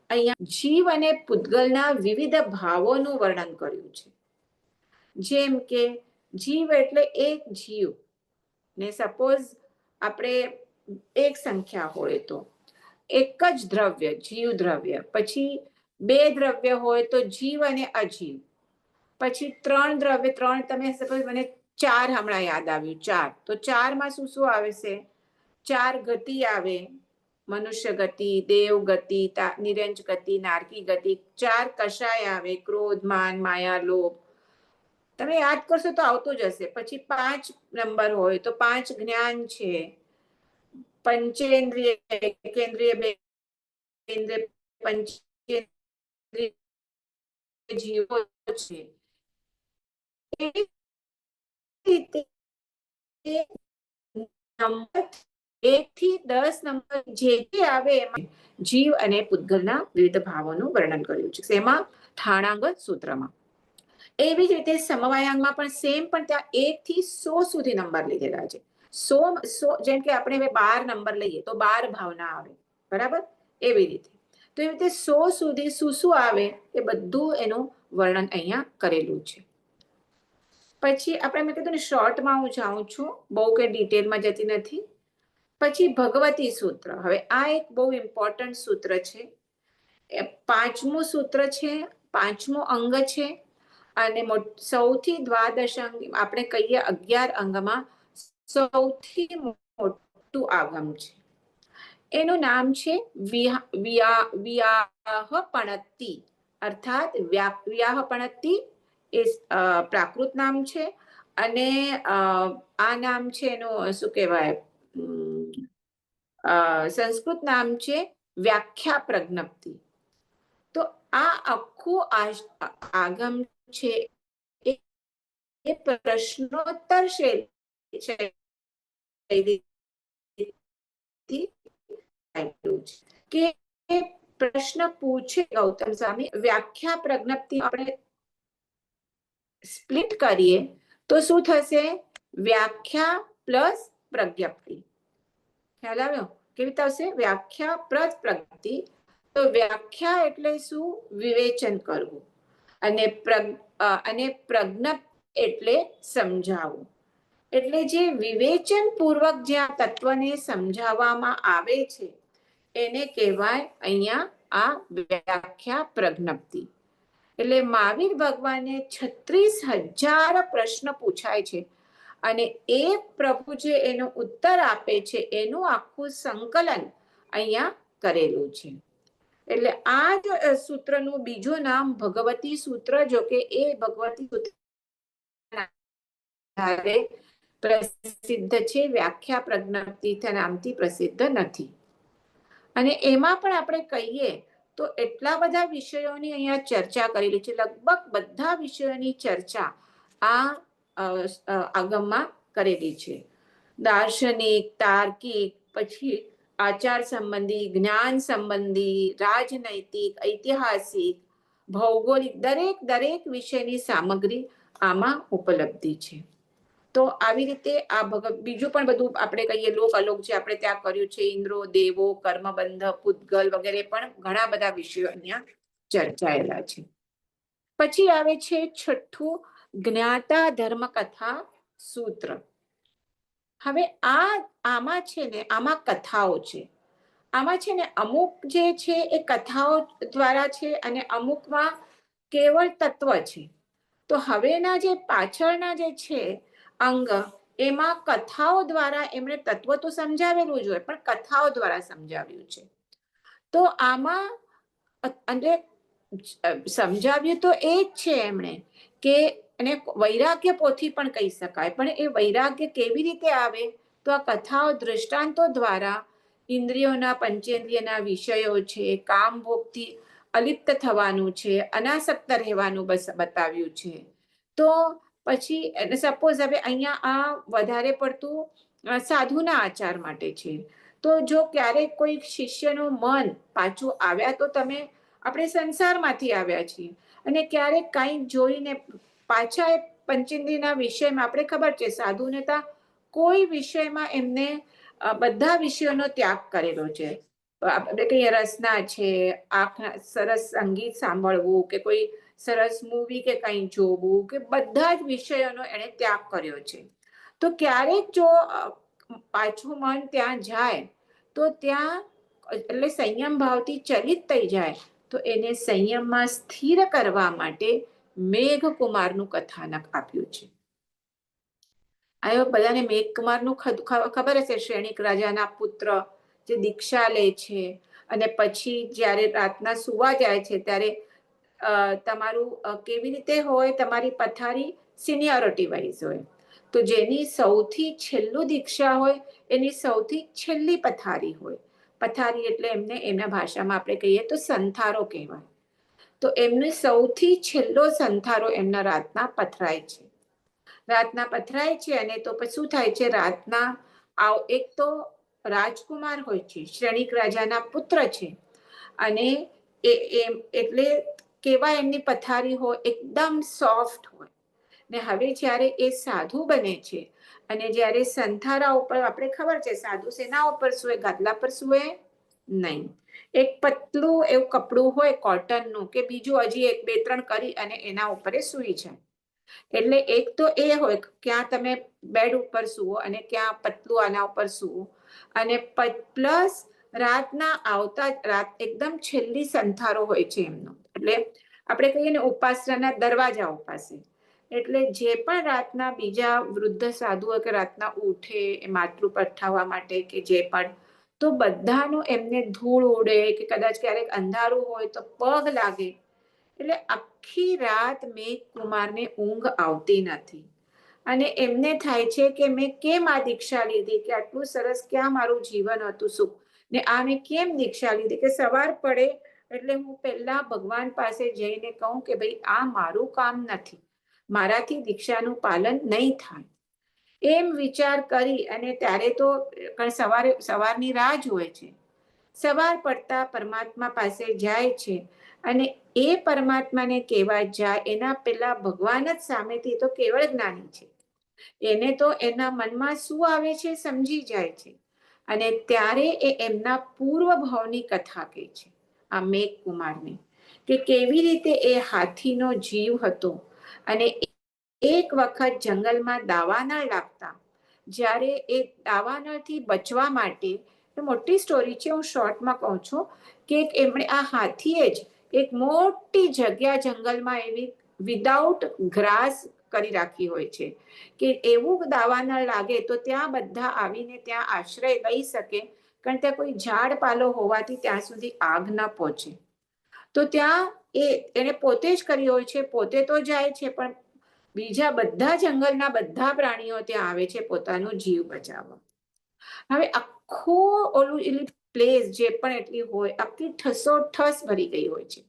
Speaker 1: અહીંયા જીવ અને પૂતગલના વિવિધ ભાવોનું વર્ણન કર્યું છે. જેમ કે જીવ એટલે એક જીવ ને સપોઝ આપણે એક સંખ્યા હોય તો એક જ દ્રવ્ય, જીવ દ્રવ્ય, પછી 2 દ્રવ્ય હોય તો જીવ અને અજીવ, પછી 3 દ્રવ્ય, 3, તમે સપોઝ મને 4 હમણાં યાદ આવ્યું, 4, તો 4માં શું આવશે? 4 ગતિ આવે, મનુષ્ય ગતિ, દેવ ગતિ, નિરંજ ગતિ, નારકી ગતિ. 4 કષાય આવે, ક્રોધ, માન, માયા, લોભ. તમે યાદ કરશો તો આવતું જ હશે. પછી 5 નંબર હોય તો 5 જ્ઞાન છે, પંચેન્દ્રિય, એકેન્દ્રિય, પંચેન્દ્રિય જીવો છે. એ રીતે નંબર 1 થી 10 નંબર જે આવે એમાં જીવ અને પૂતગલના વિવિધ ભાવોનું વર્ણન કર્યું છે. એમાં થાણાંગ સૂત્રમાં. એવી જ રીતે સમવાયાંગમાં પણ સેમ, પણ ત્યાં 1 થી 100 સુધી નંબર લીધેલા છે. 100 જેમ કે આપણે હવે 12 નંબર લઈએ તો 12 ભાવના આવે, બરાબર? એવી રીતે તો એવી રીતે 100 સુધી શું આવે એ બધું એનું વર્ણન અહીંયા કરેલું છે. પછી આપણે મેં કીધું ને શોર્ટમાં હું જાઉં છું, બહુ કે ડિટેલમાં જતી નથી. પછી ભગવતી સૂત્ર. હવે આ એક બહુ ઇમ્પોર્ટન્ટ સૂત્ર છે. પાંચમું સૂત્ર છે, પાંચમું અંગ છે, અને સૌથી દ્વાદશ અંગ આપણે કહીએ 11 અંગમાં સૌથી મોટું આગમ છે. એનું નામ છે વ્યાહપણતિ, અર્થાત વ્યાહપણતિ એ પ્રાકૃત નામ છે, અને આ નામ છે એનું શું કહેવાય, સંસ્કૃત નામ છે વ્યાખ્યા પ્રજ્ઞપ્તિ. તો આ આખું આગમ છે એ પ્રશ્નોત્તર શૈલીથી કે પ્રશ્ન પૂછે ગૌતમ સ્વામી, વ્યાખ્યા પ્રજ્ઞપ્તિ આપણે સ્પ્લિટ કરીએ તો શું થશે? વ્યાખ્યા પ્લસ પ્રજ્ઞપ્તિ. ખ્યાલ આવ્યો કેવી રીતે આવશે? વ્યાખ્યા પ્લસ પ્રજ્ઞપ્તિ. તો વ્યાખ્યા એટલે શું? વિવેચન કરવું, અને પ્રજ્ઞપ્તિ એટલે સમજાવવું. એટલે જે વિવેચન પૂર્વક જ્યાં તત્વને સમજાવવામાં આવે છે એને કહેવાય અહીંયા આ વ્યાખ્યા પ્રજ્ઞપ્તિ. એટલે મહાવીર ભગવાને 36,000 પ્રશ્ન પૂછાય છે, અને એ પ્રભુ જે એનો ઉત્તર આપે છે એનું આખું સંકલન અહીંયા કરેલું છે. એટલે આ જ સૂત્રનું બીજું નામ ભગવતી સૂત્ર, જો કે એ ભગવતી સૂત્ર પ્રસિદ્ધ છે, વ્યાખ્યા પ્રજ્ઞપ્તિ નામથી પ્રસિદ્ધ નથી. અને એમાં પણ આપણે કહીએ તો એટલા બધા વિષયોની અહીંયા ચર્ચા કરેલી છે. લગભગ બધા વિષયોની ચર્ચા આ આગમમાં કરેલી છે. દાર્શનિક, તાર્કિક, પછી આચાર સંબંધી, જ્ઞાન સંબંધી, રાજનૈતિક, ઐતિહાસિક, ભૌગોલિક, દરેક વિષયની સામગ્રી આમાં ઉપલબ્ધ છે. તો આવી રીતે આ બીજું પણ બધું આપણે કહીએ લોક અલોક જે આપણે ત્યાં કર્યું છે, ઇન્દ્રો, દેવો, કર્મબંધ, પૂતગલ વગેરે પણ ઘણા બધા વિષયો અહીંયા ચર્ચાયેલા છે. પછી આવે છે છઠ્ઠું જ્ઞાતા ધર્મ કથા સૂત્ર. હવે આમાં છે ને, આમાં કથાઓ છે. આમાં છે ને અમુક જે છે એ કથાઓ દ્વારા છે, અને અમુકમાં કેવળ તત્વ છે. તો હવેના જે પાછળના જે છે અંગ, એમાં કથાઓ દ્વારા એમણે તત્વ તો સમજાવેલું જ હોય, પણ કથાઓ દ્વારા સમજાવ્યું છે. તો આમાં અને સમજાવ્યું તો એ જ છે એમણે, કે એને વૈરાગ્ય પોથી પણ કહી શકાય. પણ એ વૈરાગ્ય કેવી રીતે આવે? તો આ કથાઓ દૃષ્ટાંતો દ્વારા ઇન્દ્રિયોના, પંચેન્દ્રિયના વિષયો છે, કામ ભોગથી અલિપ્ત થવાનું છે, અનાસક્ત રહેવાનું બતાવ્યું છે. તો પછી સપોઝ હવે અહીંયા આ વધારે પડતું સાધુના આચાર માટે છે. તો જો ક્યારેક કોઈ શિષ્યનું મન પાછું આવ્યા, તો આપણે સંસારમાંથી આવ્યા છીએ, અને ક્યારેક કંઈક જોઈને પાછા એ પંચેન્દ્રિયના વિષયમાં, આપણે ખબર છે સાધુને તો કોઈ વિષયમાં એમને બધા વિષયોનો ત્યાગ કરેલો છે. આપણે કહીએ રસના છે, આંખના સરસ સંગીત સાંભળવું, કે કોઈ સરસ મૂવી કે કંઈ જોવું, કે બધા જ વિષયોનો એણે ત્યાગ કર્યો છે. તો ક્યારેક જો પાછું મન ત્યાં જાય, તો ત્યાં એટલે સંયમ ભાવથી ચલિત થઈ જાય, તો એને સંયમમાં સ્થિર કરવા માટે મેઘકુમારનું કથાનક આપ્યું છે. આ બધાને મેઘકુમારનું ખબર હશે, શ્રેણિક રાજાના પુત્ર જે દીક્ષા લે છે, અને પછી જ્યારે રાતના સુવા જાય છે ત્યારે તમારું કેવી રીતે હોય, તમારી પથારી સિનિયોરિટી વાઇઝ હોય. તો જેની સૌથી છેલ્લું દીક્ષા હોય એની સૌથી છેલ્લી પથારી હોય. પથારી એટલે એમને એમના ભાષામાં આપણે કહીએ તો સંથારો કહેવાય. તો એમને સૌથી છેલ્લો સંથારો એમના રાતના પથરાય છે. અને તો પછી શું થાય છે? રાતના એક તો રાજકુમાર હોય છે, શ્રેણિક રાજાના પુત્ર છે, અને એટલે કેવા એમની પથારી હોય, એકદમ સોફ્ટ હોય. ને હવે જ્યારે એ સાધુ બને છે, અને જ્યારે સંથારા ઉપર, આપણે ખબર છે સાધુ શેના ઉપર સૂવે? ગાદલા પર સૂવે નહીં. એક પતલું એવું કપડું હોય કોટનનું, કે બીજું હજી 1-2-3 કરી અને એના ઉપર સૂઈ જાય. એટલે એક તો એ હોય ક્યાં તમે બેડ ઉપર સૂવો, અને ક્યાં પતલું આના ઉપર સૂવો. અને પ્લસ રાતના આવતા રાત એકદમ છેલ્લી સંથારો હોય છે એમનો, એટલે આપણે કહીએ ને ઉપાસનાના દરવાજાઓ પાસે. એટલે જે પણ રાતના બીજા વૃદ્ધ સાધુઓ કે રાતના ઉઠે માતૃ પઠાવવા માટે કે જે પણ, તો બધાનું એમને ધૂળ ઉડે કે કદાચ ક્યારેક અંધારું હોય તો પગ લાગે, એટલે આખી રાત મેઘ કુમારને ઊંઘ આવતી નથી. અને એમને થાય છે કે મેં કેમ આ દીક્ષા લીધી, કે આટલું સરસ ક્યાં મારું જીવન હતું સુખ, ને આ મેં કેમ દીક્ષા લીધી, કે સવાર પડે એટલે હું પહેલા ભગવાન પાસે જઈને કહું કે ભાઈ આ મારું કામ નથી, મારાથી દીક્ષાનું પાલન નહીં થાય. એમ વિચાર કરી અને ત્યારે તો સવારની રાહ જ હોય છે. સવાર પડતા પરમાત્મા પાસે જાય છે અને એ પરમાત્માને કહેવા જાય એના પેલા ભગવાન જ સામેથી તો કેવળ જ્ઞાની છે, એને તો એના મનમાં શું આવે છે સમજી જાય છે. અને ત્યારે એ એમના પૂર્વ ભાવની કથા કહે છે આ મેઘ કુમારને, કે કેવી રીતે એ હાથીનો જીવ હતો અને એક વખત જંગલમાં દાવાનળ લાગતા, જ્યારે એ દાવાનળથી બચવા માટે, મોટી સ્ટોરી છે હું શોર્ટમાં કહું છું, કે એમણે આ હાથીએ જ એક મોટી જગ્યા જંગલમાં એવી વિધાઉટ ગ્રાસ કરી રાખી હોય છે, કે એવું દાવાનળ લાગે તો ત્યાં બધા આવીને ત્યાં આશ્રય લઈ શકે, કારણ ત્યાં કોઈ ઝાડ પાલો હોવાથી ત્યાં સુધી આગ ન પહોંચે. તો ત્યાં એને પોતે જ કરી હોય છે, પોતે તો જાય છે પણ બીજા બધા જંગલના બધા પ્રાણીઓ ત્યાં આવે છે પોતાનો જીવ બચાવવા. હવે આખો ઓલું પ્લેસ જે પણ એટલી હોય આખી ઠસોઠસ ભરી ગઈ હોય છે.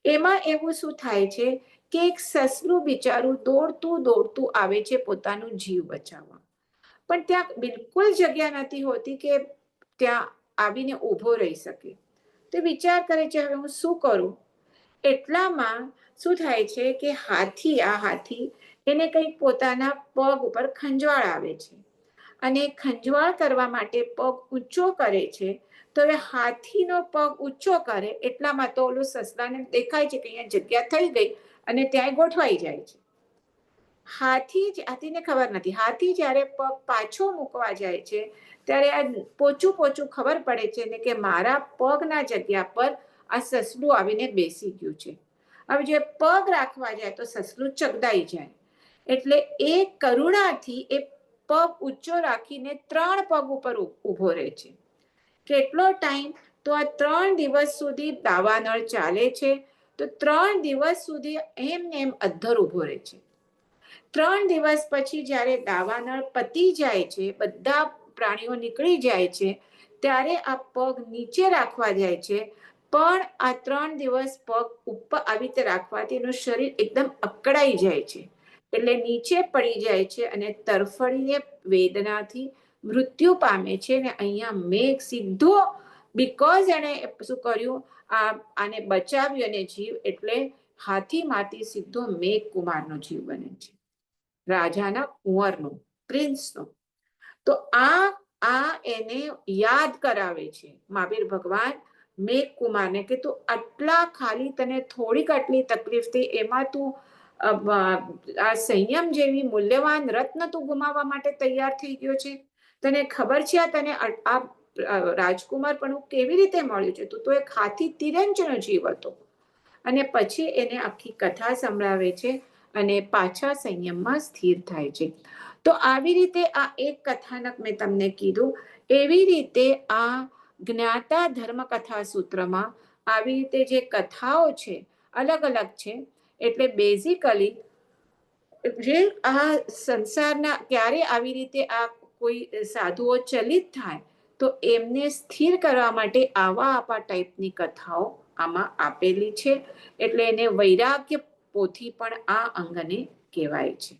Speaker 1: એમાં એવું શું થાય છે કે એક સસલું બિચારું દોડતું દોડતું આવે છે પોતાનું જીવ બચાવવા, પણ ત્યાં બિલકુલ જગ્યા નથી હોતી કે ત્યાં આવીને ઊભો રહી શકે. તો વિચાર કરે છે હવે હું શું કરું. એટલામાં શું થાય છે કે આ હાથી એને કંઈક પોતાના પગ ઉપર ખંજવાળ આવે છે, અને ખંજવાળ કરવા માટે પગ ઊંચો કરે છે. તો હવે હાથીનો પગ ઊંચો કરે એટલામાં તો ઓલું સસલાને દેખાય છે કે અહીંયા જગ્યા થઈ ગઈ અને ત્યાં ગોઠવાઈ જાય છે. હાથીને ખબર નથી, હાથી જ્યારે પગ પાછો મૂકવા જાય છે ત્યારે આ પોચું ખબર પડે છે ને કે મારા પગના જગ્યા પર આ સસલું આવીને બેસી ગયું છે. હવે જે પગ રાખવા જાય તો સસલું ચગદાઈ જાય, એટલે એ કરુણાથી એ પગ ઊંચો રાખીને 3 પગ ઉપર ઊભો રહે છે. કેટલો ટાઈમ? તો આ 3 દિવસ સુધી દાવાનળ ચાલે છે, તો 3 દિવસ સુધી એમ અદ્ધર ઊભો રહે છે. 3 દિવસ પછી જ્યારે દાવાનળ પતી જાય છે, બધા પ્રાણીઓ નીકળી જાય છે, ત્યારે આ પગ નીચે રાખવા જાય છે, પણ આ 3 દિવસ પગ ઉપર આવી રીતે રાખવાથી એનું શરીર એકદમ અકળાઈ જાય છે, એટલે નીચે પડી જાય છે અને તરફડીને વેદનાથી મૃત્યુ પામે છે. ને અહીંયા મેઘ સીધો, બીકોઝ એને શું કર્યું, આને બચાવ્યું અને જીવ, એટલે હાથીમાંથી સીધો મેઘ કુમારનો જીવ બને છે, રાજાના કુંવરનો, પ્રિન્સનો. તો આ એને યાદ કરાવે છે મહાવીર ભગવાન મેઘ કુમારને, કે તું આટલા ખાલી તને થોડીક આટલી તકલીફ થઈ એમાં તું આ સંયમ જેવી મૂલ્યવાન રત્ન તું ગુમાવવા માટે તૈયાર થઈ ગયો છે. તને ખબર છે તને આ રાજકુમાર પણ કેવી રીતે મળ્યું છે? તું તો એક હાથી તિરંજનો જીવ હતો. અને પછી એને આખી કથા સંભળાવે છે અને પાછા સંયમમાં સ્થિર થાય છે. તો આવી રીતે આ એક કથાનક મેં તમને કીધું. એવી રીતે આ જ્ઞાતા ધર્મ કથા સૂત્રમાં આવી રીતે જે કથાઓ છે અલગ અલગ છે. એટલે બેઝિકલી જે આ સંસારના ક્યારે આવી રીતે આ કોઈ સાધુઓ ચલિત થાય તો એમને સ્થિર કરવા માટે આવા ટાઈપની કથાઓ આમાં આપેલી છે. એટલે એને વૈરાગ્ય પોથી પણ આ અંગને કહેવાય છે.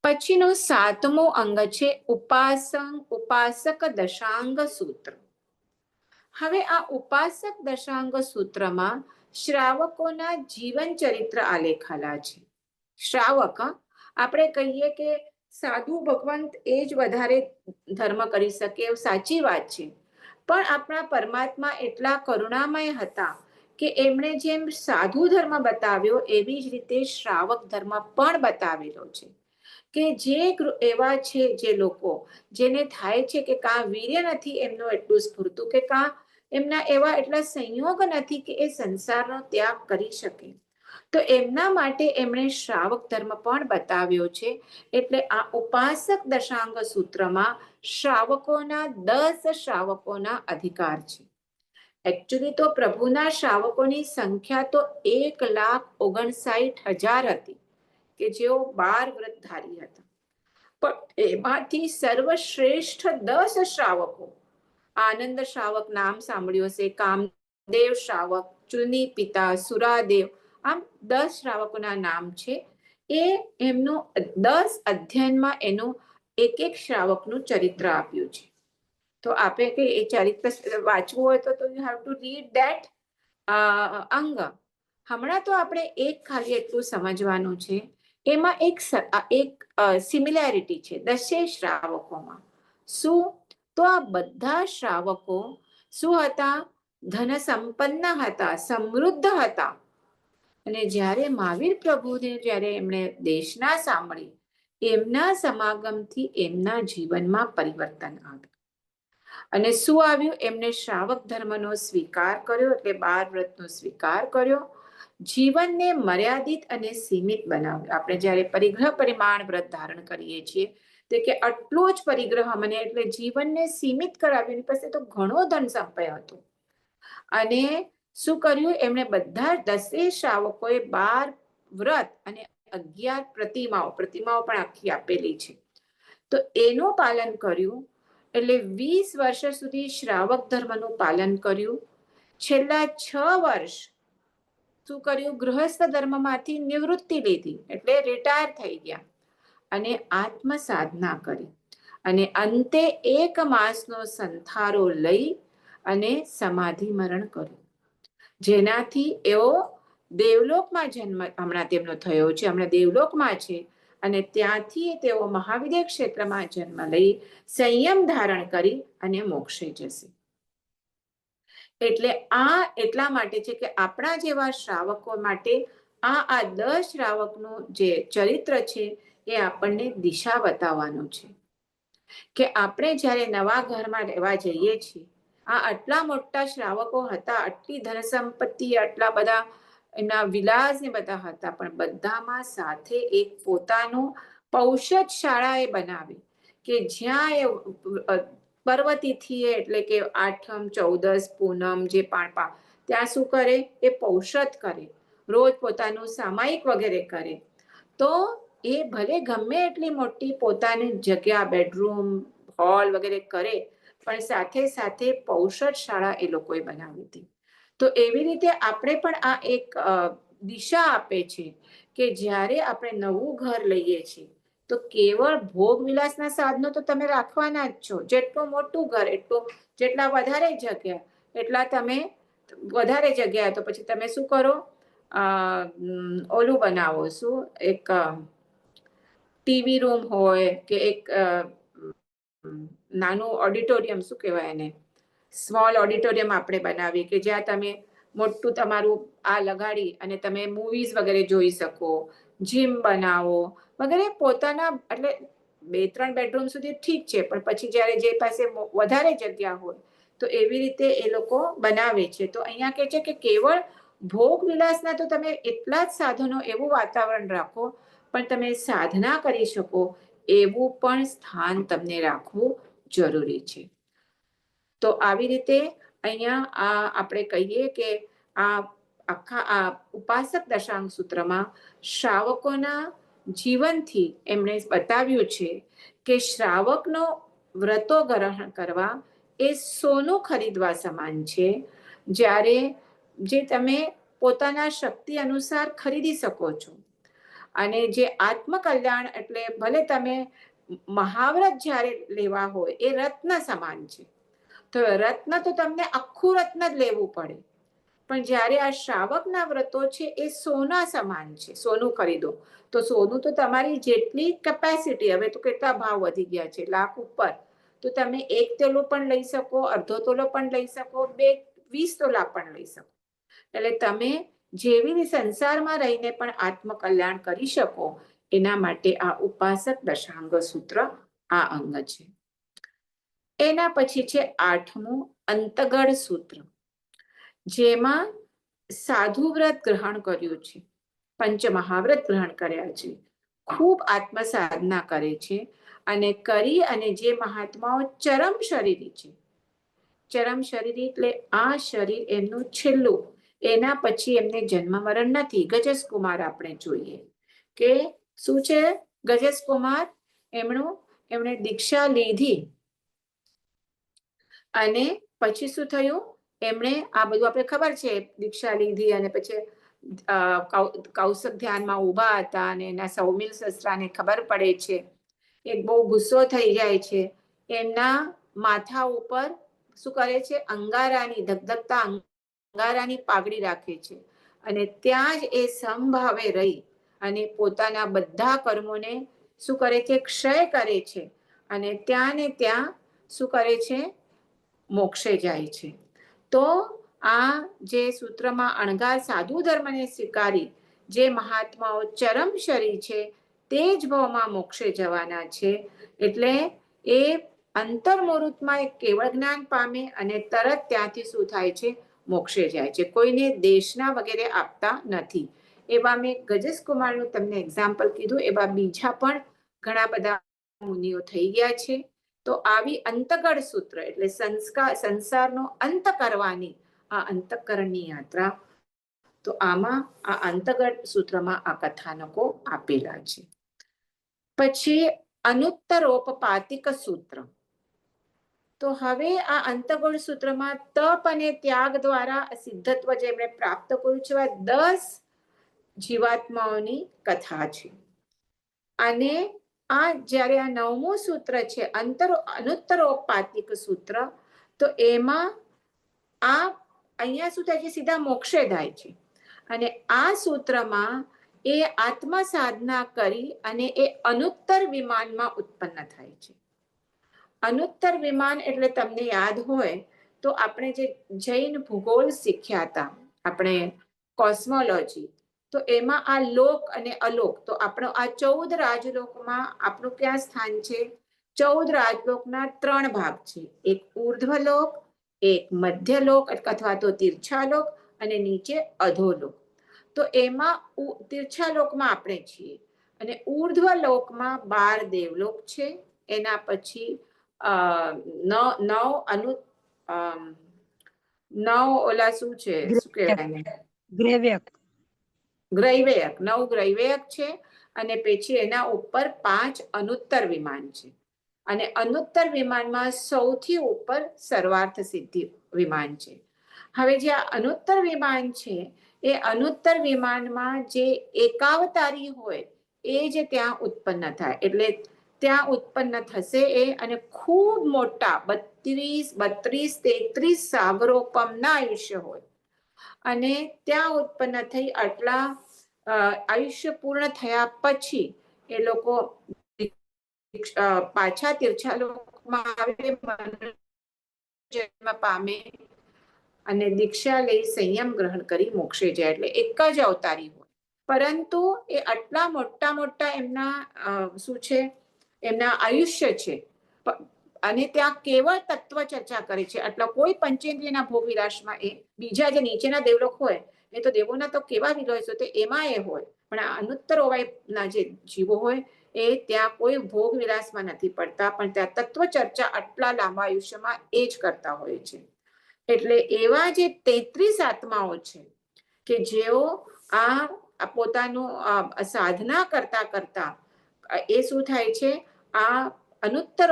Speaker 1: પછીનો 7મો અંગ છે ઉપાસક દશાંગ સૂત્ર. હવે આ ઉપાસક દશાંગ સૂત્રમાં શ્રાવકોના જીવન ચરિત્ર આલેખાલા છે. શ્રાવક, આપણે કહીએ કે સાધુ ભગવંત એ જ વધારે ધર્મ કરી શકે, એવું સાચી વાત છે, પણ આપણા પરમાત્મા એટલા કરુણામય હતા કે એમણે જેમ સાધુ ધર્મ બતાવ્યો એવી જ રીતે શ્રાવક ધર્મ પણ બતાવેલો છે. કે એવા છે જે લોકો જેને થાય છે કે કાં વીર્ય નથી એમનું એટલું સ્ફૂર્તું, કે કાં એમના એવા એટલા સંયોગ નથી કે એ સંસારનો ત્યાગ કરી શકે, તો એમના માટે એમણે શ્રાવક ધર્મ પણ બતાવ્યો છે. એટલે આ ઉપાસક દશાંગ સૂત્રમાં શ્રાવકોના 10 શ્રાવકોના અધિકાર છે. એકચ્યુઅલી તો પ્રભુના શ્રાવકોની સંખ્યા તો 1,59,000 હતી, કે જેઓ 12 વ્રતધારી હતા. પણ એમાંથી સર્વશ્રેષ્ઠ 10 શ્રાવકો, આનંદ શ્રાવક નામ સાંભળ્યું હશે, કામદેવ શ્રાવક, ચુની પિતા, સુરાદેવ, આમ 10 શ્રાવકોના નામ છે. એ એમનું 10 અધ્યયનમાં એનું એક શ્રાવકનું ચરિત્ર આપ્યું છે. તો આપે કે એ ચરિત્ર વાંચવું હોય તો you have to read that અંગ. હમણાં તો આપણે એક ખાલી એટલું સમજવાનું છે, એમાં એક સિમિલેરિટી છે 10 શ્રાવકોમાં. શું? તો આ બધા શ્રાવકો શું હતા? ધન સંપન્ન હતા, સમૃદ્ધ હતા. અને જ્યારે મહાવીર પ્રભુને જ્યારે એમણે દેશના સાંભળી, એમના સમાગમથી એમના જીવનમાં પરિવર્તન આવ્યું. અને શું આવ્યું? એમને શ્રાવક ધર્મનો સ્વીકાર કર્યો, એટલે 12 વ્રતનો સ્વીકાર કર્યો. જીવનને મર્યાદિત અને સીમિત બનાવ્યું. આપણે જ્યારે પરિગ્રહ પરિમાણ વ્રત ધારણ કરીએ છીએ, તે કે આટલો જ પરિગ્રહ મને, એટલે જીવનને સીમિત કરાવ્યું. એની પાસે તો ઘણો ધન સંપય હતો. અને શું કર્યું? એમણે બધા 10 શ્રાવકોએ 12 વ્રત અને 11 પ્રતિમાઓ પણ આખી આપેલી છે, તો એનું પાલન કર્યું. એટલે 20 વર્ષ સુધી શ્રાવક ધર્મનું પાલન કર્યું. છેલ્લા 6 વર્ષ શું કર્યું? ગૃહસ્થ ધર્મમાંથી નિવૃત્તિ લીધી, એટલે રિટાયર થઈ ગયા અને આત્મ સાધના કરી. અને અંતે 1 માસનો સંથારો લઈ અને સમાધિ મરણ કર્યું, જેનાથી એઓ દેવલોકમાં જન્મ હમણાં તેમનો થયો છે, હમણાં દેવલોકમાં છે. અને ત્યાંથી તેઓ મહાવિદ્ય ક્ષેત્રમાં જન્મ લઈ સંયમ ધારણ કરી અને મોક્ષે જશે. એટલે આ એટલા માટે છે કે આપણા જેવા શ્રાવકો માટે આ 10 શ્રાવકનું જે ચરિત્ર છે એ આપણને દિશા બતાવવાનું છે, કે આપણે જ્યારે નવા ઘરમાં રહેવા જઈએ છીએ, આ આટલા મોટા શ્રાવકો હતા, આટલી ધન સંપત્તિ, આટલા બધા એના વિલાસ ને બધા હતા, પણ બધામાં સાથે એક પોતાનું પૌષદ શાળા એ બનાવી, કે જ્યાં એ પર્વતિથિ એટલે કે 8મ 14 પૂનમ જે પાણપા, ત્યાં શું કરે? એ પૌષદ કરે, રોજ પોતાનું સામાયિક વગેરે કરે. તો એ ભલે ગમે એટલી મોટી પોતાની જગ્યા, બેડરૂમ, હોલ વગેરે કરે, પણ સાથે સાથે પૌષદ શાળા એ લોકોએ બનાવી હતી. તો એવી રીતે આપણે પણ આ એક દિશા આપે છે કે જ્યારે આપણે નવું ઘર લઈએ છીએ, તો કેવળ ભોગ વિલાસના સાધનો તો તમે રાખવાના જ છો. જેટલું મોટું ઘર, એટલું જેટલા વધારે જગ્યા, એટલા તમે વધારે જગ્યા, તો પછી તમે શું કરો? ઓલું બનાવો, શું એક ટીવી રૂમ હોય કે એક નાનું ઓડિટોરિયમ, શું કહેવાય એને, સ્મોલ ઓડિટોરિયમ આપણે બનાવીએ, કે જ્યાં તમે મોટું તમારું આ લગાડી અને તમે મૂવીઝ વગેરે જોઈ શકો, જીમ બનાવો વગેરે. પોતાના એટલે 2-3 બેડરૂમ સુધી ઠીક છે, પણ પછી જ્યારે જે પાસે વધારે જગ્યા હોય, તો એવી રીતે એ લોકો બનાવે છે. તો અહીંયા કહે છે કે કેવળ ભોગ વિલાસના તો તમે એટલા જ સાધનો, એવું વાતાવરણ રાખો, પણ તમે સાધના કરી શકો એવું પણ સ્થાન તમને રાખવું જરૂરી છે. તો આવી રીતે અહીંયા આપણે કહીએ કે આ આખા આ ઉપાસક દશાંગ સૂત્રમાં શ્રાવકોના જીવનથી એમણે બતાવ્યું છે કે શ્રાવકનો વ્રતો ગ્રહણ કરવા એ સોનું ખરીદવા સમાન છે, જ્યારે જે તમે પોતાના શક્તિ અનુસાર ખરીદી શકો છો. અને જે આત્મકલ્યાણ એટલે ભલે તમે મહાવ્રત જ્યારે લેવા હોય, એ રત્ન સમાન છે. તો રત્ન તો તમને આખું રત્ન જ લેવું પડે, પણ જ્યારે આ શ્રાવકના વ્રતો છે એ સોના સમાન છે. સોનું ખરીદો તો સોનું તો તમારી જેટલી કેપેસિટી, હવે તો કેટલા ભાવ વધી ગયા છે, લાખ ઉપર, તો તમે 1 તોલો પણ લઈ શકો, અડધો તોલો પણ લઈ શકો, 20 તોલા પણ લઈ શકો. એટલે તમે જેવી સંસારમાં રહીને પણ આત્મકલ્યાણ કરી શકો એના માટે આ ઉપાસક દશાંગ સૂત્ર આ અંગ છે. એના પછી છે 8મું અંતગળ સૂત્ર, જેમાં સાધુ વ્રત ગ્રહણ કર્યું છે, પંચમહાવ્રત ગ્રહણ કર્યા છે, ખૂબ આત્મ સાધના કરે છે અને કરી અને જે મહાત્માઓ ચરમ શરીરી છે, ચરમ શરીરી એટલે આ શરીર એમનું છેલ્લું, એના પછી એમને જન્મ મરણ નથી. ગજસ કુમાર આપણે જોઈએ કે શું છે, ગજસ કુમાર એમણે દીક્ષા લીધી અને પછી શું થયું, એમણે આ બધું આપણે ખબર છે, દીક્ષા લીધી અને પછી કૌશક ધ્યાનમાં ઊભા હતા અને એના સૌમિલ શસ્ત્રાને ખબર પડે છે, એક બહુ ગુસ્સો થઈ જાય છે, એમના માથા ઉપર શું કરે છે, અંગારાની ધગધગતા અંગારાની પાઘડી રાખે છે અને ત્યાં જ એ સમભાવે રહી અને પોતાના બધા કર્મોને શું કરે છે, ક્ષય કરે છે અને ત્યાં ને ત્યાં શું કરે છે, મોક્ષે જાય છે. તો આ જે સૂત્રમાં અણગાર સાધુ ધર્મને સ્વીકારી જે મહાત્માઓ ચરમ શરીર છે તે જ ભાવમાં મોક્ષે જવાના છે. એટલે એ અંતર્મુહૂર્તમાં એક કેવળ જ્ઞાન પામે અને તરત ત્યાંથી શું થાય છે, મોક્ષે જાય છે, કોઈને દેશના વગેરે આપતા નથી. એવા મેં ગજસ કુમારનું તમને એક્ઝામ્પલ કીધું, એવા બીજા પણ ઘણા બધા મુનિઓ થઈ ગયા છે. તો આવી અંતગળ સૂત્ર એટલે સંસારનો અંત કરવાની આ અંતઃકરણની યાત્રા, તો આમાં આ અંતગળ સૂત્રમાં આ કથાનકો આપેલા છે. પછી અનુત્તરોપપાતિક સૂત્ર. તો હવે આ અંતગુણ સૂત્રમાં તપ અને ત્યાગ દ્વારા સિદ્ધત્વ જેમણે પ્રાપ્ત કર્યું છે, 10 જીવાત્માઓની કથા છે. અને આ જ્યારે આ 9મું સૂત્ર છે અનુત્તરોપાતિક સૂત્ર, તો એમાં આ અહીંયા શું થાય છે, સીધા મોક્ષે જાય છે અને આ સૂત્રમાં એ આત્મ સાધના કરી અને એ અનુત્તર વિમાનમાં ઉત્પન્ન થાય છે. અનુત્તર વિમાન એટલે તમને યાદ હોય તો આપણે જે જૈન ભૂગોળ શીખ્યા હતા, આપણે કોસ્મોલોજી, તો એમાં આ લોક અને અલોક, તો આપણો આ 14 રાજલોકમાં આપણું ક્યાં સ્થાન છે, 14 રાજલોકના 3 ભાગ છે, એક ઉર્ધ્વલોક, એક મધ્યલોક અથવા તો તીર્છાલોક અને નીચે અધોલોક. તો એમાં તીર્છાલોકમાં આપણે છીએ અને ઉર્ધ્વલોકમાં 12 દેવલોક છે. એના પછી 9 ઓલા શું છે, શું કહેવાય,
Speaker 2: ગ્રેવ્યક
Speaker 1: 9 ગ્રૈવયક છે અને પછી એના ઉપર 5 અનુત્તર વિમાન છે અને અનુત્તર વિમાનમાં સૌથી ઉપર સર્વાર્થ સિદ્ધિ વિમાન છે. હવે જે આ અનુત્તર વિમાન છે એ અનુત્તર વિમાનમાં જે એકાવતારી હોય એ જ ત્યાં ઉત્પન્ન થાય, એટલે ત્યાં ઉત્પન્ન થશે એ અને ખૂબ મોટા 32-33 સાગરોપમના આયુષ્ય હોય અને ત્યાં ઉત્પન્ન થઈ આટલા આયુષ્ય પૂર્ણ થયા પછી એ લોકો પાછા તીર્છાલોકમાં આવે, જન્મ પામે અને દીક્ષા લઈ સંયમ ગ્રહણ કરી મોક્ષે જાય, એટલે એક જ અવતારી હોય. પરંતુ એ આટલા મોટા એમના શું છે, એમના આયુષ્ય છે અને ત્યાં કેવળ તત્વ ચર્ચા કરે છે. આટલા કોઈ પંચેન્દ્રિયના ભોગ વિલાસમાં એ બીજા જે નીચેના દેવલોક હોય એ તો દેવોના તો કેવા વિલાસો તો એમાં એ હોય, પણ આ અનુત્તર ઓવાયના જે જીવો હોય એ ત્યાં કોઈ ભોગ વિલાસમાં નથી પડતા, પણ ત્યાં તત્વ ચર્ચા આટલા લાંબા આયુષ્યમાં એ જ કરતા હોય છે. એટલે એવા જે 33 આત્માઓ છે કે જેઓ આ પોતાનું સાધના કરતા કરતા એ શું થાય છે, આ અનુત્તર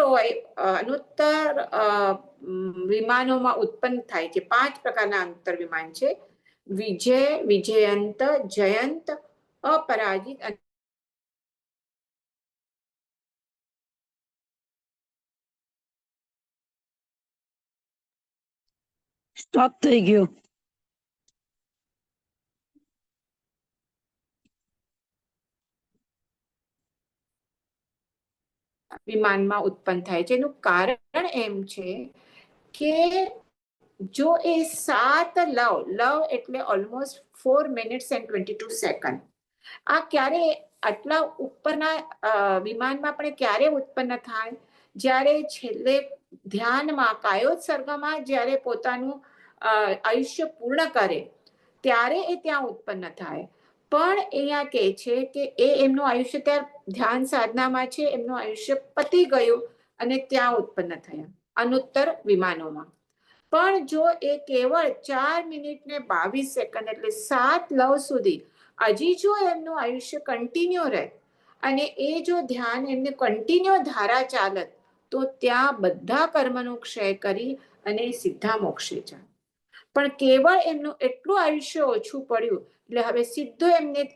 Speaker 1: વિમાનોમાં ઉત્પન્ન થાય છે. 5 પ્રકારના અનુત્તર વિમાન છે, વિજય, વિજયંત, જયંત, અપરાજિત અને
Speaker 2: સ્ટોપ થઈ ગયું.
Speaker 1: વિમાનમાં ઉત્પન્ન થાય છે. એનું કારણ એમ છે કે જો એ 7 લવ એટલે ઓલમોસ્ટ 4 minutes and 22 seconds, આ ક્યારે આટલા ઉપરના વિમાનમાં આપણે ક્યારે ઉત્પન્ન થાય? જ્યારે છેલ્લે ધ્યાનમાં કાયોત્સર્ગમાં જ્યારે પોતાનું આયુષ્ય પૂર્ણ કરે ત્યારે એ ત્યાં ઉત્પન્ન થાય. પણ અહીંયા કહે છે કે એ એમનું આયુષ્ય ત્યાં ધ્યાન સાધનામાં છે, એમનું આયુષ્ય પતી ગયું અને ત્યાં ઉત્પન્ન થયા અનુત્તર વિમાનોમાં. પણ જો એ કેવળ 4 મિનિટ ને 22 સેકન્ડ એટલે 7 લવ સુધી હજી જો એમનું આયુષ્ય કન્ટિન્યુ રહે અને એ જો ધ્યાન એમને કન્ટિન્યુ ધારા ચાલત તો ત્યાં બધા કર્મનો ક્ષય કરી અને સીધા મોક્ષે જાય. પણ કેવળ એમનું એટલું આયુષ્ય ઓછું પડ્યું એટલે હવે સીધો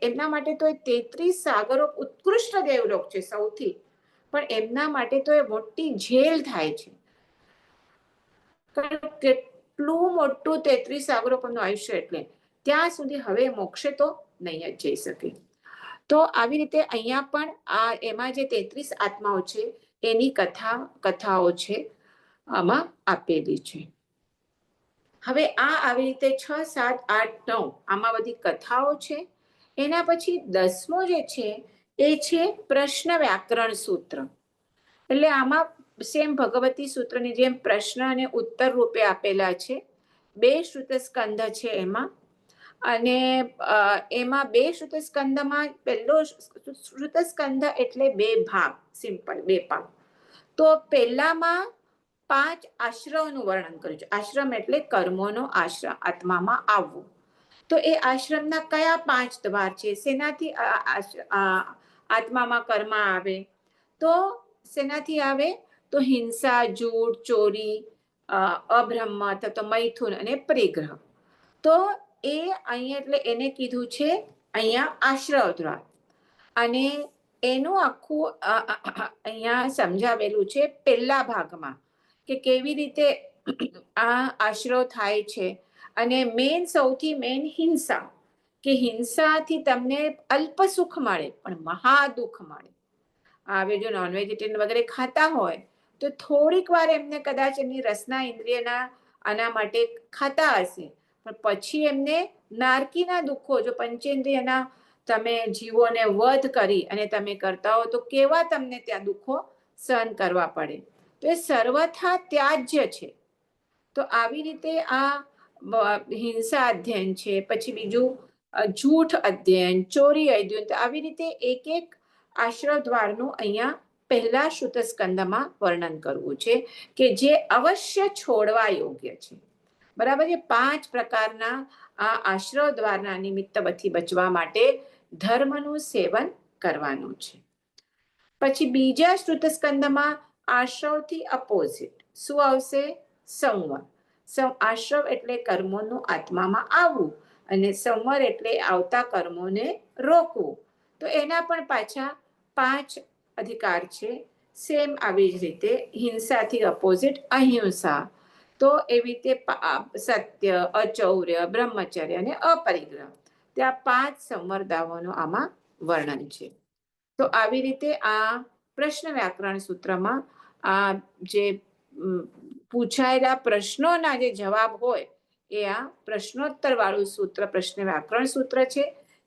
Speaker 1: એમના માટે તો 33 સાગરો ઉત્કૃષ્ટ દેવલોક છે સૌથી, પણ એમના માટે તો એ મોટી જેલ થાય છે. કેટલું મોટું 33 સાગરો પરનું આયુષ્ય, એટલે ત્યાં સુધી હવે મોક્ષે તો નહીં જ જઈ શકે. તો આવી રીતે અહીંયા પણ આ એમાં જે 33 આત્માઓ છે એની કથાઓ છે આમાં આપેલી છે. હવે આ આવી રીતે 6, 7, 8, 9 આમાં બધી કથાઓ છે. એના પછી 10મો જે છે એ છે પ્રશ્ન વ્યાકરણ સૂત્ર. એટલે આમાં સેમ ભગવતી સૂત્રની જેમ પ્રશ્ન અને ઉત્તર રૂપે આપેલા છે. 2 શ્રુતસ્કંધ છે એમાં, અને એમાં 2 શ્રુતસ્કંધમાં પહેલો શ્રુતસ્કંધ એટલે 2 ભાગ, સિમ્પલ 2 ભાગ. તો પહેલામાં 5 આશ્રમનું વર્ણન કર્યું છે. આશ્રમ એટલે કર્મોનો આશ્રમ, આત્મામાં આવવું. તો એ આશ્રમના કયા 5 દ્વાર છે, શેનાથી આત્મામાં કર્મ આવે? તો શેનાથી આવે? તો હિંસા, જૂઠ, ચોરી, અબ્રહ્મ અથવા તો મૈથુન અને પરિગ્રહ. તો એ અહીંયા એટલે એને કીધું છે અહીંયા આશ્રવ દ્વાર, અને એનું આખું અહીંયા સમજાવેલું છે પહેલા ભાગમાં કે કેવી રીતે આ આશ્રવ થાય છે. અને સૌથી મેન હિંસા, કે હિંસાથી તમને અલ્પ સુખ મળે પણ મહા દુઃખ મળે. હવે જો નોન વેજીટેરિયન વગેરે ખાતા હોય તો થોડીક વાર એમને કદાચ એમની રસના ઇન્દ્રિયના આના માટે ખાતા હશે, પણ પછી એમને નારકીના દુઃખો, જો પંચેન્દ્રિયના તમે જીવોને વધ કરી અને તમે કરતા હો તો કેવા તમને ત્યાં દુઃખો સહન કરવા પડે. તો એ સર્વથા ત્યાજ્ય છે. તો આવી રીતે આ હિંસા અધ્યયન છે. પછી બીજું જૂઠ અધ્યયન, ચોરી અધ્યયન. તો આવી રીતે એક એક આશ્રવ દ્વારનું અહીંયા પહેલા શ્રુતસ્કંદમાં વર્ણન કરવું છે કે જે અવશ્ય છોડવા યોગ્ય છે. બરાબર છે. 5 પ્રકારના આ આશ્રવ દ્વારના નિમિત્તથી બચવા માટે ધર્મનું સેવન કરવાનું છે. પછી બીજા શ્રુતસ્કંદમાં આશ્રવથી અપોઝિટ શું આવશે? સંવર. આશ્રવ એટલે કર્મોનું આત્મામાં આવવું અને સંવર એટલે આવતા કર્મોને રોકવું. તો એના પણ પાછા 5 અધિકાર છે. સેમ આવી જ રીતે હિંસાથી અપોઝિટ અહિંસા. તો એવી રીતે સત્ય, અચૌર્ય, બ્રહ્મચર્ય અને અપરિગ્રહ. ત્યાં 5 સંવરદાઓનું આમાં વર્ણન છે. તો આવી રીતે આ પ્રશ્ન વ્યાકરણ સૂત્રમાં આ જે પૂછાયેલા પ્રશ્નોના જે જવાબ હોય એ આ પ્રશ્નોત્તર વાળું સૂત્ર પ્રશ્ન વ્યાકરણ સૂત્ર છે,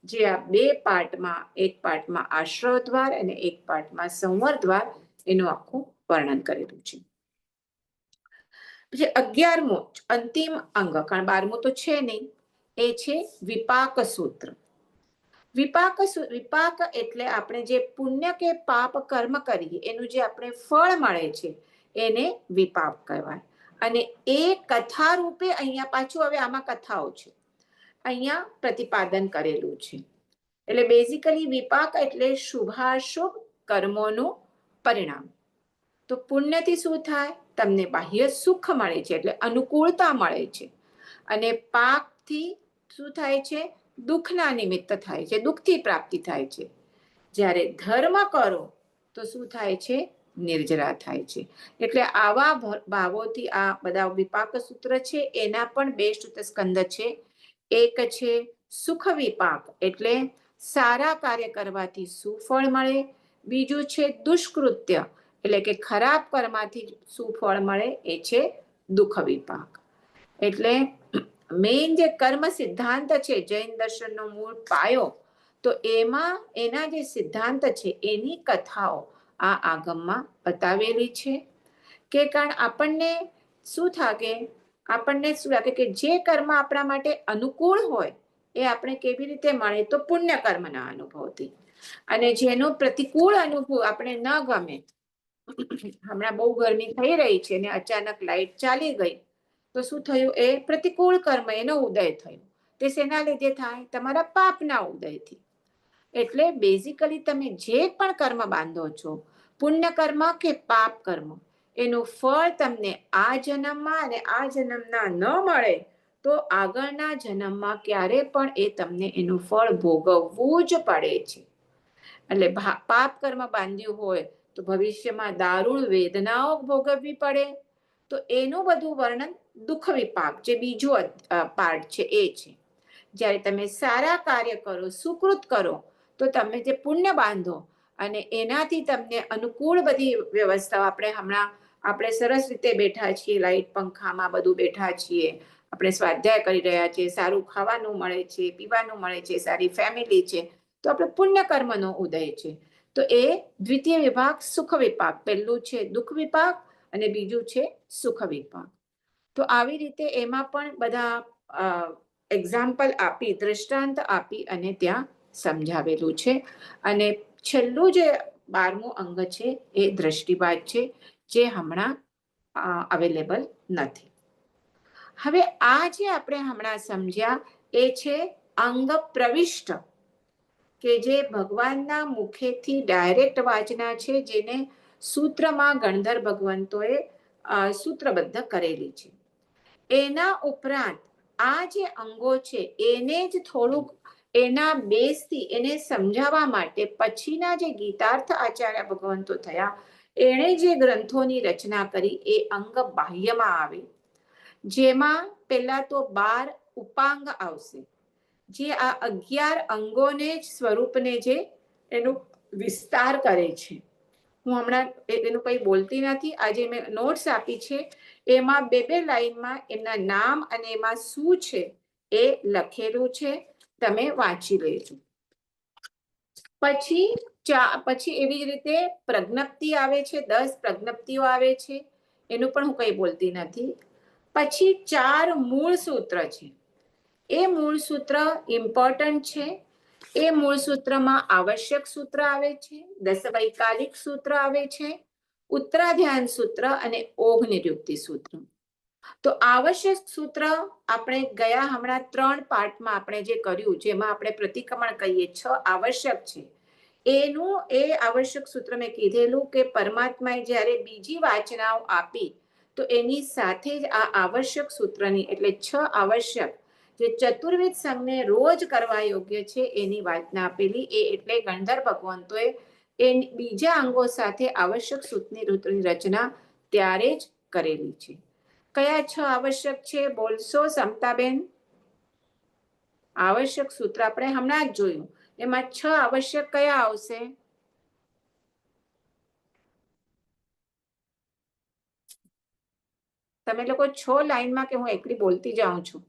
Speaker 1: જે આ 2 પાર્ટમાં, એક પાર્ટમાં આશ્રવ દ્વાર અને એક પાર્ટમાં સંવર દ્વાર એનું આખું વર્ણન કરેલું છે. પછી 11મો અંતિમ અંગ, કારણ 12મું તો છે નહીં, એ છે વિપાક સૂત્ર. વિપાક એટલે આપણે જે પુણ્ય કે પાપ કર્મ કરીએ એનું જે આપણે ફળ મળે છે એને વિપાક કહેવાય. અને એ કથા રૂપે અહીંયા પાછું, હવે આમાં કથાઓ છે, અહીંયા પ્રતિપાદન કરેલું છે. એટલે બેઝિકલી વિપાક એટલે શુભાશુભ કર્મોનું પરિણામ. તો પુણ્યથી શું થાય? તમને બાહ્ય સુખ મળે છે, એટલે અનુકૂળતા મળે છે. અને પાપથી શું થાય છે? દુઃખના નિમિત્ત થાય છે, દુઃખથી પ્રાપ્તિ થાય છે. જ્યારે ધર્મ કરો તો શું થાય છે? નિર્જરા થાય છે. એટલે આવા ભાવોથી આ બધા વિપાક સૂત્ર છે. એના પણ 2 શ્રુતસ્કંદ છે. એક છે સુખ વિપાક, એટલે સારા કાર્ય કરવાથી સુફળ મળે. બીજું છે દુષ્કૃત્ય, એટલે કે ખરાબ કર્મથી સુફળ મળે, એ છે દુઃખ વિપાક. એટલે મેઇન જે કર્મ સિદ્ધાંત છે જૈન દર્શનનો મૂળ પાયો, તો એમાં એના જે સિદ્ધાંત છે એની કથાઓ આ આગમમાં બતાવેલી છે. કે કારણ આપણને શું લાગે કે જે કર્મ આપણા માટે અનુકૂળ હોય એ આપણે કેવી રીતે મળે, તો પુણ્ય કર્મના અનુભવથી. અને જેનો પ્રતિકૂળ અનુભવ આપણે ન ગમે, હમણાં બહુ ગરમી થઈ રહી છે ને અચાનક લાઈટ ચાલી ગઈ, તો શું થયું, એ પ્રતિકૂળ કર્મ એનો ઉદય થયો. તે શેના લીધે થાય, તમારા પાપના ઉદયથી. એટલે બેઝિકલી તમે જે પણ કર્મ બાંધો છો, પુણ્ય કર્મ કે પાપ કર્મ, એનું ફળ તમને આ જન્મમાં અને આ જન્મના ન મળે તો આગળના જન્મમાં ક્યારે પણ એ તમને એનું ફળ ભોગવવું જ પડે છે. એટલે પાપ કર્મ બાંધ્યું હોય તો ભવિષ્યમાં દારૂણ વેદનાઓ ભોગવવી પડે. તો એનું બધું વર્ણન દુઃખ વિપાક, જે બીજો પાર્ટ છે એ છે. જ્યારે તમે સારા કાર્ય કરો, સુકૃત કરો, તો તમે જે પુણ્ય બાંધો અને એનાથી તમને અનુકૂળ બધી વ્યવસ્થાઓ, આપણે સરસ રીતે બેઠા છીએ, લાઈટ પંખામાં બધું બેઠા છીએ, આપણે સ્વાધ્યાય કરી રહ્યા છીએ, સારું ખાવાનું મળે છે, પીવાનું મળે છે, સારી ફેમિલી છે, તો આપણે પુણ્ય કર્મનો ઉદય છે. તો એ દ્વિતીય વિભાગ સુખ વિપાક, પહેલું છે દુઃખ વિપાક અને બીજું છે સુખ વિપાક. તો આવી રીતે એમાં પણ બધા એક્ઝામ્પલ આપી, દ્રષ્ટાંત આપી અને ત્યાં સમજાવેલું છે. અને છેલ્લું જે 12મું અંગ છે એ દ્રષ્ટિવાદ છે, જે હમણાં અવેલેબલ નથી. હવે આ જે આપણે હમણાં સમજ્યા એ છે અંગ પ્રવિષ્ટ, કે જે ભગવાનના મુખેથી ડાયરેક્ટ વાચના છે, જેને સૂત્રમાં ગણધર ભગવંતોએ સૂત્રબદ્ધ કરેલી છે. એના ઉપરાંત આ જે અંગો છે એને જ થોડુંક એના બેઝથી એને સમજાવવા માટે પછીના જે ગીતાર્થ આચાર્ય ભગવંતો થયા, એણે જે ગ્રંથોની રચના કરી એ અંગ બાહ્યમાં આવે, જેમાં પહેલા તો 12 ઉપાંગ આવશે, જે આ 11 અંગોને જ સ્વરૂપને જે એનો વિસ્તાર કરે છે. હું હમણાં એનું કંઈ બોલતી નથી, આજે મેં નોટ્સ આપી છે, એમાં 2 લાઈનમાં એમના નામ અને એમાં શું છે એ લખેલું છે, તમે વાંચી લેજો. પછી એવી જ રીતે પ્રજ્ઞપ્તિ આવે છે, 10 પ્રજ્ઞપ્તિઓ આવે છે, એનું પણ હું કંઈ બોલતી નથી. પછી 4 મૂળ સૂત્ર છે, એ મૂળ સૂત્ર ઇમ્પોર્ટન્ટ છે. એ મૂળ સૂત્રમાં આવશ્યક સૂત્ર આવે છે, 10 વૈકાલિક સૂત્ર આવે છે, ઉત્તરાધ્યાન સૂત્ર અને ઓઘ નિરુક્તિ સૂત્ર. તો આવશ્યક સૂત્ર આપણે ગયા હમણાં 3 પાર્ટમાં આપણે જે કર્યું, જેમાં આપણે પ્રતિક્રમણ કહીએ 6 આવશ્યક છે, એનું એ આવશ્યક સૂત્ર મેં કીધેલું કે પરમાત્માએ જ્યારે બીજી વાચનાઓ આપી તો એની સાથે જ આ આવશ્યક સૂત્રની, એટલે 6 આવશ્યક જે ચતુર્વિધ સંઘને રોજ કરવા યોગ્ય છે એની વાચના આપેલી. એ એટલે ગણધર ભગવંતોએ એ બીજા અંગો સાથે આવશ્યક સૂત્રની રચના ત્યારે જ કરેલી છે. કયા 6 આવશ્યક છે બોલશો સમતાબેન? આવશ્યક સૂત્ર આપણે હમણાં જ જોયું, એમાં 6 આવશ્યક કયા આવશે? તમે લોકો છો લાઈનમાં કે હું એકલી બોલતી જાઉં છું?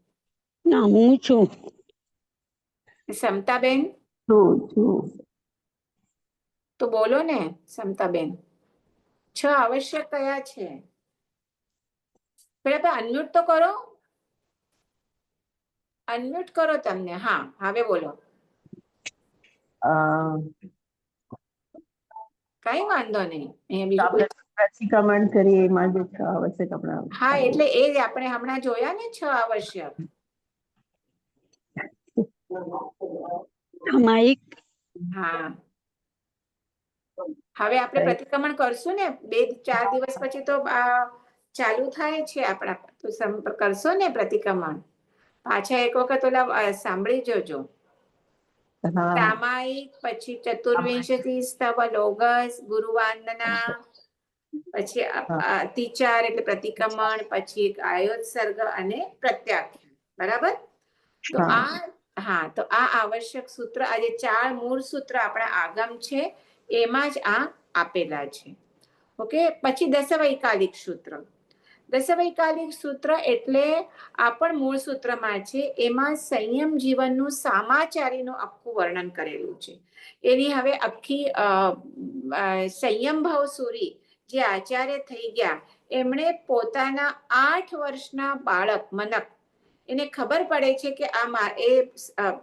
Speaker 2: ના, હું છું.
Speaker 1: સમતાબેન તો બોલો ને સમતાબેન, 6 આવશ્યક કયા છે? પેલા અનમ્યુટ તો કરો, અનમ્યુટ કરો તમને. હા, હવે બોલો. કઈ વાંધો નહીં.
Speaker 3: પ્રતિક્રમણ કરીએ એમાં જે 6 આવશ્યક આપણે,
Speaker 1: હા, એટલે એ જ આપણે હમણાં જોયા ને 6 આવશ્યક. હા, હવે આપણે પ્રતિક્રમણ કરશું ને 2-4 દિવસ પછી, તો ચાલુ થાય છે આપણા, તો કરશો ને પ્રતિક્રમણ? પાછા એક વખત ઓલા સાંભળી જજો. સામાયિક, પછી ચતુર્વિંશતિ સ્તવ લોગસ, ગુરુવાંદના, પછી અતિચાર એટલે પ્રતિક્રમણ, પછી એક આયોત્સર્ગ અને પ્રત્યાખ્યાન. બરાબર? તો તો આ આવશ્યક સૂત્ર, આજે 4 મૂળ સૂત્ર આપણા આગમ છે એમાં જ આ આપેલા છે. ઓકે. પછી 10 વૈકાલિક સૂત્ર. દશવૈકાલિક સૂત્ર એટલે આ પણ મૂળ સૂત્રમાં છે. એમાં સંયમ જીવનનું સામાચારીનું આખું વર્ણન કરેલું છે. એની હવે આખી સંયમ ભાવ સુરી જે આચાર્ય થઈ ગયા, એમણે પોતાના 8 વર્ષના બાળક મનક, એને ખબર પડે છે કે એ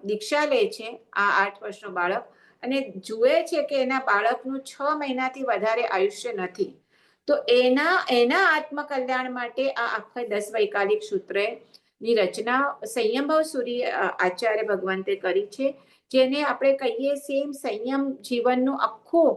Speaker 1: દીક્ષા લે છે આ 8 વર્ષનો બાળક, અને જુએ છે કે એના બાળકનું 6 મહિનાથી વધારે આયુષ્ય નથી. તો એના આત્મકલ્યાણ માટે આ આખા 10 વૈકાલિક સૂત્રની રચના સંયમભાવ સુરી આચાર્ય ભગવંતે કરી છે, જેને આપણે કહીએ સેમ સંયમ જીવનનું આખું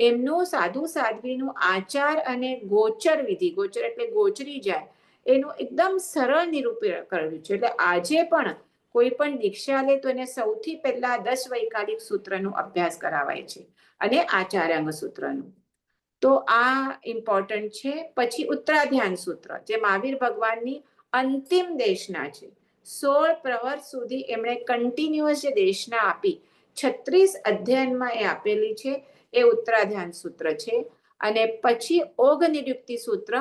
Speaker 1: એમનું સાધુ સાધ્વીનું આચાર અને ગોચર વિધિ, ગોચર એટલે ગોચરી જાય, એનું એકદમ સરળ નિરૂપણ કર્યું છે. એટલે આજે પણ કોઈ પણ દીક્ષા લે તો એને સૌથી પહેલા 10 વૈકાલિક સૂત્રનો અભ્યાસ કરાવાય છે, અને આચાર્યાંગ સૂત્રનું. તો આ ઇમ્પોર્ટન્ટ છે. પછી ઉત્તરાધ્યાન સૂત્ર, જે મહાવીર ભગવાનની અંતિમ દેશના છે. 16 પ્રવર સુધી એમણે કન્ટિન્યુઅસ જે દેશના આપી, 36 અધ્યયનમાં એ આપેલી છે, એ ઉત્તરાધ્યાન સૂત્ર છે. અને પછી ઓઘ નિરુક્તિ સૂત્ર,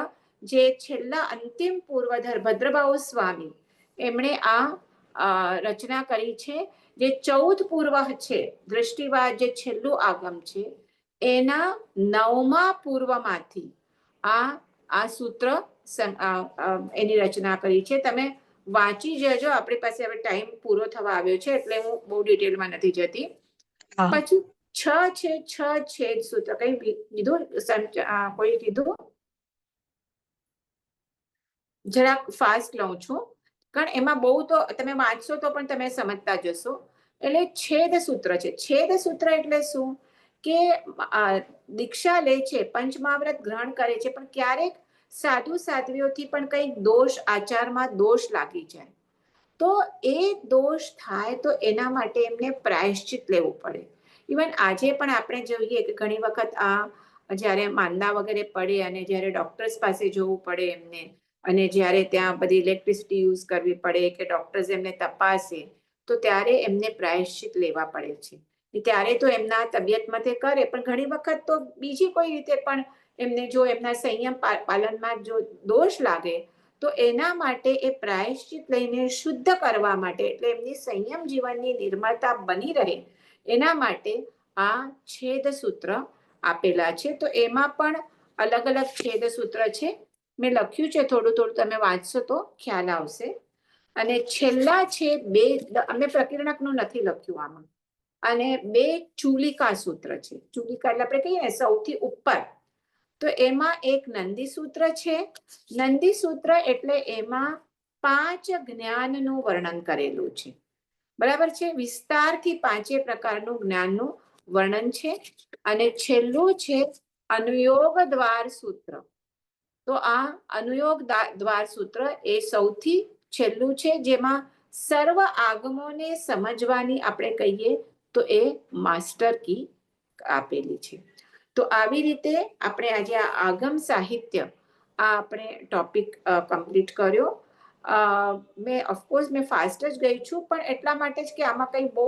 Speaker 1: જે છેલ્લા અંતિમ પૂર્વધર ભદ્રબાહુ સ્વામી એમણે આ રચના કરી છે, જે 14 પૂર્વ છે, દૃષ્ટિવાદ જે છેલ્લું આગમ છે, એના 9મા પૂર્વમાંથી આ સૂત્ર એની રચના કરી છે. તમે વાંચી જજો. આપણી પાસે હવે ટાઈમ પૂરો થવા આવ્યો છે, એટલે હું બહુ ડિટેલમાં નથી જતી. પછી 6 છે, 6 છેદ સૂત્ર. કઈ કીધું? કોઈ કીધું? જરાક ફાસ્ટ લઉં છું, કારણ એમાં બહુ તો તમે વાંચશો તો પણ તમે સમજતા જશો. એટલે છેદ સૂત્ર છે. છેદ સૂત્ર એટલે શું? કે દીક્ષા લે છે, પંચમહાવ્રત ગ્રહણ કરે છે, પણ ક્યારેક સાધુ સાધ્વીઓથી પણ કંઈક દોષ, આચારમાં દોષ લાગી જાય, તો એ દોષ થાય તો એના માટે એમને પ્રાયશ્ચિત લેવું પડે. ઇવન આજે પણ આપણે જોઈએ કે ઘણી વખત જ્યારે માંદા વગેરે પડે અને જ્યારે ડોક્ટર્સ પાસે જવું પડે એમને, અને જ્યારે ત્યાં બધી ઇલેક્ટ્રિસિટી યુઝ કરવી પડે કે ડોક્ટર્સ એમને તપાસે, તો ત્યારે એમને પ્રાયશ્ચિત લેવા પડે છે. ત્યારે તો એમના તબિયતમાં તે કરે, પણ ઘણી વખત તો બીજી કોઈ રીતે પણ એમને જો એમના સંયમ પાલનમાં જો દોષ લાગે, તો એના માટે એ પ્રાયશ્ચિત લઈને શુદ્ધ કરવા માટે, એટલે એમની સંયમ જીવનની નિર્મળતા બની રહે, એના માટે આ છેદ સૂત્ર આપેલા છે. તો એમાં પણ અલગ અલગ છેદ સૂત્ર છે. મેં લખ્યું છે, થોડું થોડું તમે વાંચશો તો ખ્યાલ આવશે. અને છેલ્લા છે 2, અમે પ્રકીર્ણકનું નથી લખ્યું આમાં, અને 2 ચૂલિકા સૂત્ર છે. ચૂલિકા એટલે આપણે કહીએ ને સૌથી ઉપર, તો એમાં એક નંદી સૂત્ર છે. નંદી સૂત્ર એટલે એમાં 5 જ્ઞાનનું વર્ણન કરેલું છે. બરાબર છે? વિસ્તારથી 5 પ્રકારનું જ્ઞાનનું વર્ણન છે. અને છેલ્લું છે અનુયોગ દ્વાર સૂત્ર. તો આ અનુયોગ દ્વાર સૂત્ર એ સૌથી છેલ્લું છે, જેમાં સર્વ આગમોને સમજવાની આપણે કહીએ તો એ માસ્ટર કી આપેલી છે. તો આવી રીતે આપણે આજે આ આગમ સાહિત્ય આપણે ટોપિક કમ્પ્લીટ કર્યો. મેં ફાસ્ટ જ ગઈ છું, પણ એટલા માટે જ કે આમાં કંઈ બહુ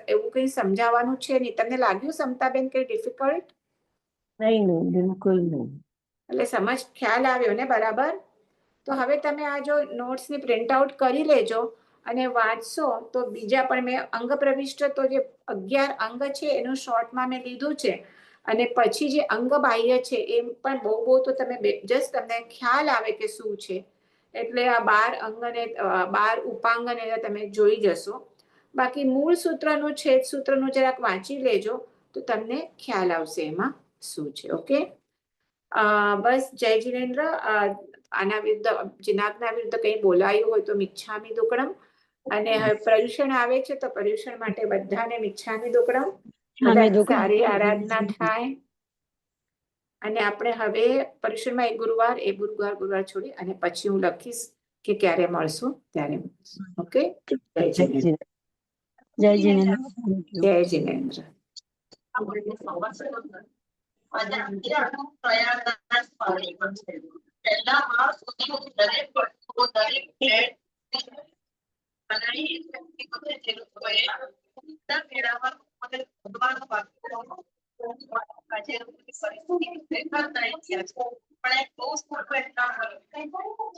Speaker 1: એવું કંઈ સમજાવવાનું છે નહીં. તમને લાગ્યું સમતાબેન કંઈ ડિફિકલ્ટ?
Speaker 3: નહીં, બિલકુલ નહીં.
Speaker 1: એટલે સમજ ખ્યાલ આવ્યો ને બરાબર? તો હવે તમે આ જો નોટ્સની પ્રિન્ટ આઉટ કરી લેજો અને વાંચશો તો બીજા પણ મેં અંગ પ્રવિષ્ટ તો જે 11 અંગ છે એનું શોર્ટમાં મેં લીધું છે, અને પછી જે અંગ બાહ્ય છે એ પણ બહુ તો તમે જસ્ટ તમને ખ્યાલ આવે કે શું છે. એટલે આ 12 અંગ અને 12 ઉપાંગ ને તમે જોઈ જશો. બાકી મૂળ સૂત્રનું, છેદ સૂત્રનું જરાક વાંચી લેજો તો તમને ખ્યાલ આવશે એમાં શું છે. ઓકે, બસ. જય જીનેન્દ્ર. આના વિરુદ્ધ, જીનાગના વિરુદ્ધ કંઈ બોલાયું હોય તો મિચ્છામી દુક્કડમ. અને હવે પર્યુષણ આવે છે તો પર્યુષણ માટે બધાને મિચ્છામી દુક્કડમ. બધા સારી આરાધના થાય. અને આપણે હવે પર્યુષણમાં એક ગુરુવાર, એ ગુરુવાર છોડી અને પછી હું લખીશ કે ક્યારે મળશું ત્યારે. ઓકે, જય જીનેન્દ્ર.
Speaker 3: જય જીનેન્દ્ર.
Speaker 1: જય જીનેન્દ્ર.
Speaker 4: પણ એક બહુ મોટું એક કામ કર્યું.